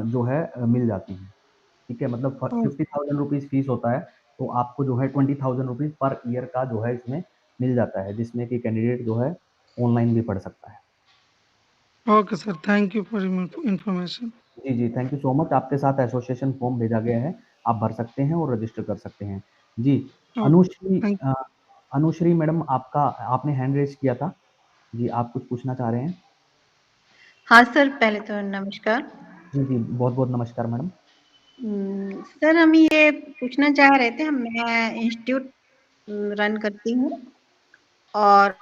जो है मिल जाती है, ठीक है? मतलब फ ओ- 50,000 रुपीज़ फीस होता है, तो आपको जो है 20,000 रुपीज़ पर ईयर का जो है इसमें मिल जाता है, जिसमें कि कैंडिडेट जो है ऑनलाइन भी पढ़ सकता है। Okay sir, thank you for information. जी, जी, थैंक यू सो मच। आपके साथ एसोसिएशन फॉर्म भेजा गया है, आप भर सकते हैं और रजिस्टर कर सकते हैं। जी, अनुश्री थैंक अनुश्री मैडम आपका आपने हैंड रेज़ किया था। जी, आप कुछ पूछना चाह रहे हैं? हाँ सर, पहले तो नमस्कार। जी, जी, बहुत-बहुत नमस्कार मैडम। सर हम ये पूछना चाह रहे थे, मैं इंस्टीट्यूट रन करती हूँ और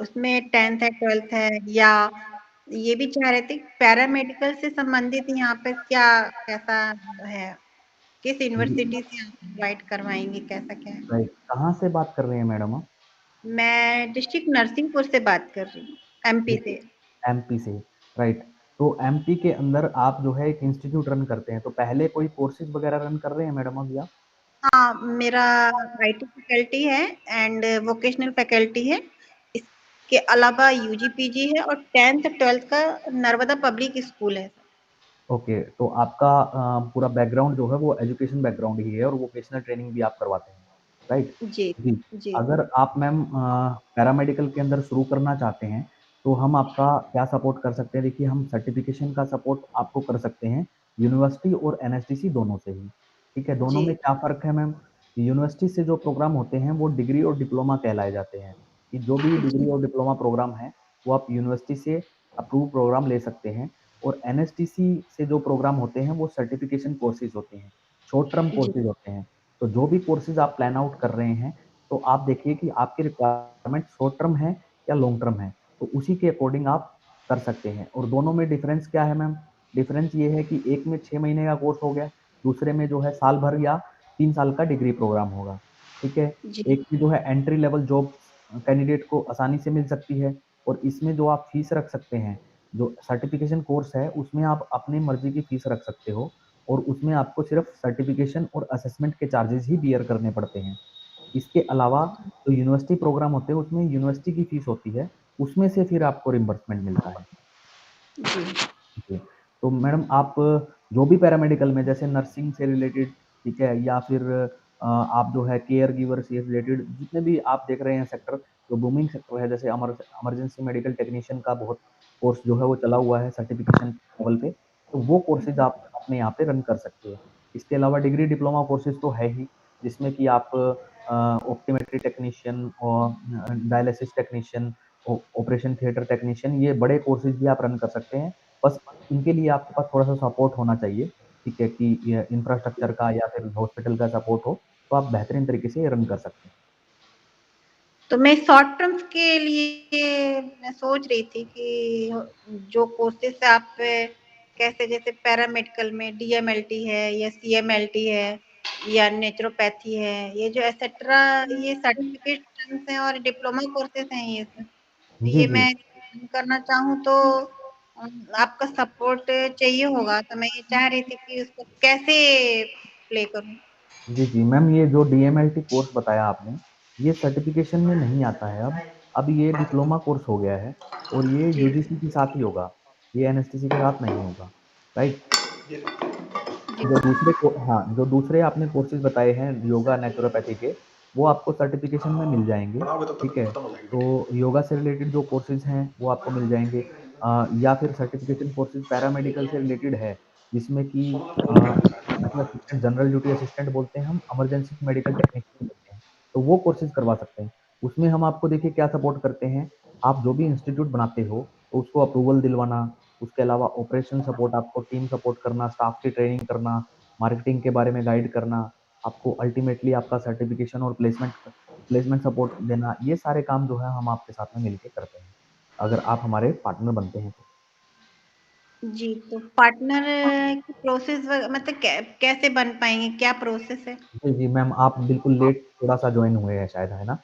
उसमें 10th है 12th है, या ये भी चाह रहे थे पैरामेडिकल से संबंधित यहाँ पे क्या कैसा है, किस जी, यूनिवर्सिटी से आप प्रोवाइड करवाएंगे, कैसा क्या है? राइट, कहाँ से बात कर रहे हैं मैडम आप? मैं डिस्ट्रिक्ट नरसिंहपुर से बात कर रही हूँ, एमपी ओके, से। एमपी से, राइट। तो एमपी के अंदर आप जो है एक इंस्टीट्यूट रन करते हैं, तो पहले कोई कोर्सेज़ वगैरह रन कर रहे हैं मैडम अभी आप? हाँ, मेरा आईटी फैकल्टी है एंड वोकेशनल फैकल्टी है। इसके अलावा यूजी पीजी है और 10th 12th का नर्मदा पब्लिक स्कूल है। ओके, तो आपका पूरा बैकग्राउंड जो है वो एजुकेशन बैकग्राउंड ही है और वोकेशनल ट्रेनिंग भी आप करवाते हैं, राइट? जी जी, जी अगर आप मैम पैरामेडिकल के अंदर शुरू करना चाहते हैं, तो हम आपका क्या सपोर्ट कर सकते हैं? देखिए, हम सर्टिफ़िकेशन का सपोर्ट आपको कर सकते हैं, यूनिवर्सिटी और एनएसडीसी दोनों से ही, ठीक है? दोनों जी में क्या फ़र्क है मैम? यूनिवर्सिटी से जो प्रोग्राम होते हैं, वो डिग्री और डिप्लोमा कहलाए जाते हैं, कि जो भी डिग्री जी और डिप्लोमा प्रोग्राम है, वो आप यूनिवर्सिटी से अप्रूव प्रोग्राम ले सकते हैं। और एनएसटीसी से जो प्रोग्राम होते हैं वो सर्टिफिकेशन कोर्सेज होते हैं, शॉर्ट टर्म जी कोर्सेज होते हैं। तो जो भी कोर्सेज आप प्लान आउट कर रहे हैं, तो आप देखिए कि आपकी रिक्वायरमेंट शॉर्ट टर्म है या लॉन्ग टर्म है, तो उसी के अकॉर्डिंग आप कर सकते हैं। और दोनों में डिफरेंस क्या है मैम? डिफरेंस ये है कि एक में 6 महीने का कोर्स हो गया, दूसरे में जो है साल भर या 3 साल का डिग्री प्रोग्राम होगा, ठीक है? जी एक में जो है एंट्री लेवल जॉब कैंडिडेट को आसानी से मिल सकती है और इसमें जो आप फीस रख सकते हैं, जो सर्टिफिकेशन कोर्स है उसमें आप अपनी मर्जी की फीस रख सकते हो और उसमें आपको सिर्फ सर्टिफिकेशन और असेसमेंट के चार्जेस ही बियर करने पड़ते हैं। इसके अलावा जो यूनिवर्सिटी प्रोग्राम होते हैं उसमें यूनिवर्सिटी की फीस होती है, उसमें से फिर आपको रिम्बर्समेंट मिलता है। जी जी, तो मैडम आप जो भी पैरामेडिकल में जैसे नर्सिंग से रिलेटेड, ठीक है, या फिर आप जो है केयर गिवर से रिलेटेड जितने भी आप देख रहे हैं सेक्टर, जो बूमिंग सेक्टर है, जैसे इमरजेंसी मेडिकल टेक्नीशियन का बहुत कोर्स जो है वो चला हुआ है सर्टिफिकेशन लेवल पे, तो वो कोर्सेज आप अपने यहाँ पे रन कर सकते हैं। इसके अलावा डिग्री डिप्लोमा कोर्सेज तो है ही, जिसमें कि आप ऑप्टोमेट्री टेक्नीशियन और dialysis technician, operation theatre technician, ये बड़े कोर्सेज भी आप रन कर सकते हैं। बस इनके लिए आपके पास थोड़ा-सा सपोर्ट होना चाहिए, ठीक है, कि ये इंफ्रास्ट्रक्चर का या फिर हॉस्पिटल का सपोर्ट हो, तो आप बेहतरीन तरीके से ये रन कर सकते हैं। तो मैं शॉर्ट टर्म्स के लिए मैं सोच रही थी कि जो कोर्सेस आप कैसे जैसे पैरामेडिकल में डीएमएलटी है या सीएमएलटी है या नेचुरोपैथी है, ये जो एसेट्रा ये सर्टिफिकेट्स हैं और डिप्लोमा कोर्सेस हैं ये सब। तो जी, ये जी। मैं करना चाहूँ तो आपका सपोर्ट चाहिए होगा, तो मैं ये चाह रही थी कि उसको कैसे प्ले करूँ? जी, जी। मैम ये जो डीएमएलटी कोर्स बताया आपने, ये सर्टिफ़िकेशन में नहीं आता है अब। अब ये डिप्लोमा कोर्स हो गया है और ये जी। यूजीसी के साथ ही होगा। ये एनएसटीसी के साथ नहीं होगा, राइट? जी। जो दूसरे आपने कोर्सेज़ बताए हैं योगा, नेचुरोपैथी के, वो आपको सर्टिफ़िकेशन में मिल जाएँगे, ठीक है? तो योगा से रिलेटेड जो कोर्सेज़ हैं, वो आपको मिल जाएँगे। या फिर सर्टिफ़िकेशन कोर्सेज़ पैरामेडिकल से रिलेटेड है, जिसमें कि medical assistant, general duty assistant बोलते हैं हम, इमरजेंसी मेडिकल टेक्नीशियन बोलते हैं। तो वो कोर्सेज़ करवा सकते हैं। उसमें हम आपको देखिए क्या सपोर्ट करते हैं, आप जो भी इंस्टीट्यूट बनाते हो, तो उसको अप्रूवल दिलवाना, उसके अलावा ऑपरेशन सपोर्ट, आपको टीम सपोर्ट करना, स्टाफ की ट्रेनिंग करना, मार्केटिंग के बारे में गाइड करना, आपको अल्टीमेटली आपका सर्टिफिकेशन और प्लेसमेंट सपोर्ट देना, ये सारे काम जो है हम आपके साथ में मिलके करते हैं, अगर आप हमारे पार्टनर बनते हैं तो। जी, तो पार्टनर की प्रोसेस मतलब कैसे बन पाएँगे? क्या प्रोसेस है? जी, जी मैम, आप बिल्कुल लेट थोड़ा-सा जॉइन हुए हैं शायद, है ना?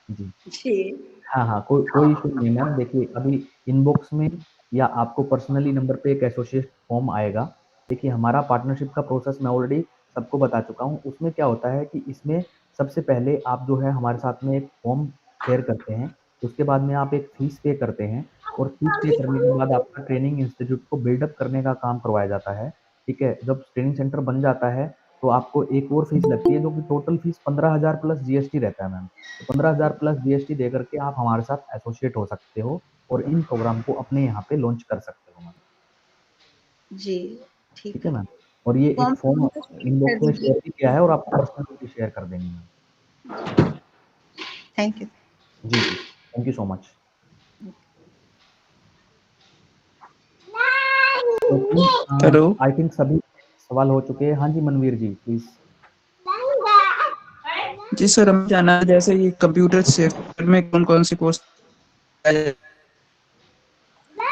जी। जी। हाँ, हाँ, कोई इश्यू नहीं है मैम। देखिए, अभी इनबॉक्स में या आपको पर्सनली नंबर पे एक एसोसिएट फॉर्म आएगा। देखिए, हमारा पार्टनरशिप का प्रोसेस मैं ऑलरेडी सबको बता चुका हूँ। उसमें क्या होता है कि इसमें सबसे पहले आप जो है हमारे साथ में एक फॉर्म शेयर करते हैं। उसके बाद में आप एक फीस पे करते हैं और फीस पे करने के बाद आपका ट्रेनिंग इंस्टीट्यूट को बिल्डअप करने का काम करवाया जाता है, ठीक है? जब ट्रेनिंग सेंटर बन जाता है, तो आपको एक और फीस लगती है, जो कि टोटल फीस 15,000 प्लस जीएसटी रहता है मैम। तो 15,000 प्लस जीएसटी दे करके आप हमारे साथ एसोसिएट हो सकते हो और इन प्रोग्राम को अपने यहाँ पे लॉन्च कर सकते हो मैम। जी, ठीक ठीक है है। मैम? और ये एक फॉर्म फॉर्म कर इनबॉक्स में दीजिए। शेयर भी किया है और आपको पर्सनली भी शेयर कर देंगे मैम। Thank you. जी, जी। Thank you so much. Hello. I think सभी सवाल हो चुके हैं। हाँ जी, मनवीर जी, प्लीज़। जी सर, हमें जानना है जैसे ये कंप्यूटर सेक्टर में कौन-कौन से कोर्स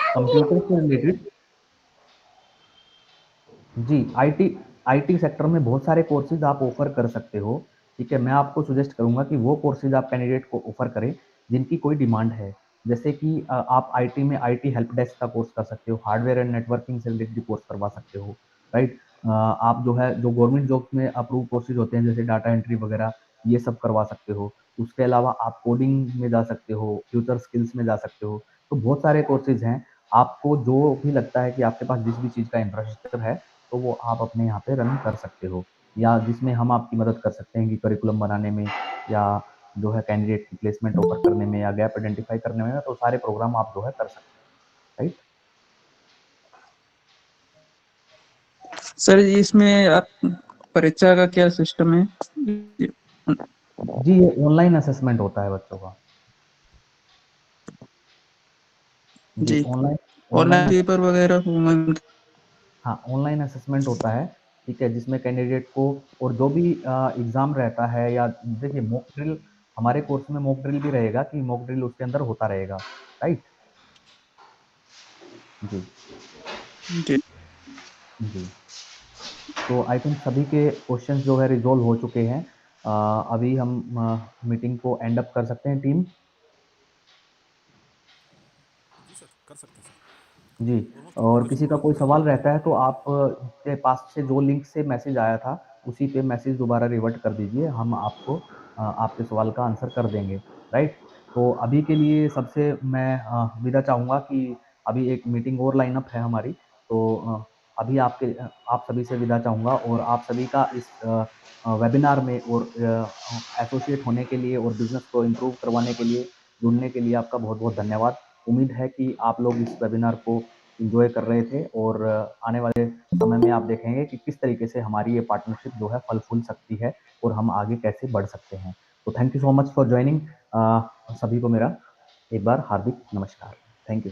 कंप्यूटर से रिलेटेड जी, आईटी सेक्टर में बहुत सारे कोर्सेज़ आप ऑफ़र कर सकते हो, ठीक है? मैं आपको सजेस्ट करूँगा कि वो कोर्सेज़ आप कैंडिडेट को ऑफ़र करें, जिनकी कोई डिमांड है। जैसे कि आप आईटी में आईटी हेल्प डेस्क का कोर्स कर सकते हो, हार्डवेयर एंड नेटवर्किंग से रिलेटेड कोर्स करवा सकते हो, राइट? आप जो गवर्नमेंट जॉब्स में अप्रूव्ड कोर्सेज़ होते हैं, जैसे डाटा एंट्री वगैरह, ये सब करवा सकते हो। उसके अलावा आप कोडिंग में जा सकते हो, फ्यूचर स्किल्स में जा सकते हो। तो बहुत सारे कोर्सेज़ हैं, आपको जो भी लगता है कि आपके पास जिस भी चीज़ का इंफ्रास्ट्रक्चर है, तो वो आप अपने यहाँ पे रन कर सकते हो या जिसमें हम आपकी मदद कर सकते हैं कि करिकुलम बनाने में या जो है कैंडिडेट की प्लेसमेंट ऑफर करने में या गैप आइडेंटिफाई करने में, तो सारे प्रोग्राम आप जो है कर सकते हैं, राइट? सर जी इसमें आप परीक्षा का क्या सिस्टम है? जी, ये ऑनलाइन असेसमेंट होता है बच्चों का। जी, जी, ऑनलाइन ऑनलाइन ऑनलाइन पेपर वगैरह होंगे? हाँ, ऑनलाइन असेसमेंट होता है, ठीक है? जिसमें कैंडिडेट को और जो भी एग्ज़ाम रहता है या देखिए मॉक ड्रिल, हमारे कोर्स में मॉक ड्रिल भी रहेगा कि मॉक ड्रिल उसके अंदर होता रहेगा, राइट? जी, जी। जी। तो आई थिंक सभी के क्वेश्चंस जो है रिज़ॉल्व हो चुके हैं। अभी हम मीटिंग को एंड अप कर सकते हैं टीम? जी सर, कर सकते हैं सर। जी, ऑलमोस्ट और क्वेश्चन किसी का पूरा कोई हो गया सवाल सर। रहता है तो आप के पास से जो लिंक से मैसेज आया था, उसी पे मैसेज दोबारा रिवर्ट कर दीजिए। हम आपको आपके सवाल का आंसर कर देंगे, राइट? तो अभी के लिए सबसे मैं विदा चाहूँगा कि अभी एक मीटिंग और लाइन अप है हमारी, तो अभी आप सभी से विदा चाहूँगा और आप सभी का इस वेबिनार में और एसोसिएट होने के लिए और बिज़नेस को इम्प्रूव करवाने के लिए, जुड़ने के लिए आपका बहुत-बहुत धन्यवाद। उम्मीद है कि आप लोग इस वेबिनार को एन्जॉय कर रहे थे और आने वाले समय में आप देखेंगे कि किस तरीके से हमारी ये पार्टनरशिप जो है फल फूल सकती है और हम आगे कैसे बढ़ सकते हैं। तो thank you so much for joining. सभी को मेरा एक बार हार्दिक नमस्कार। Thank you.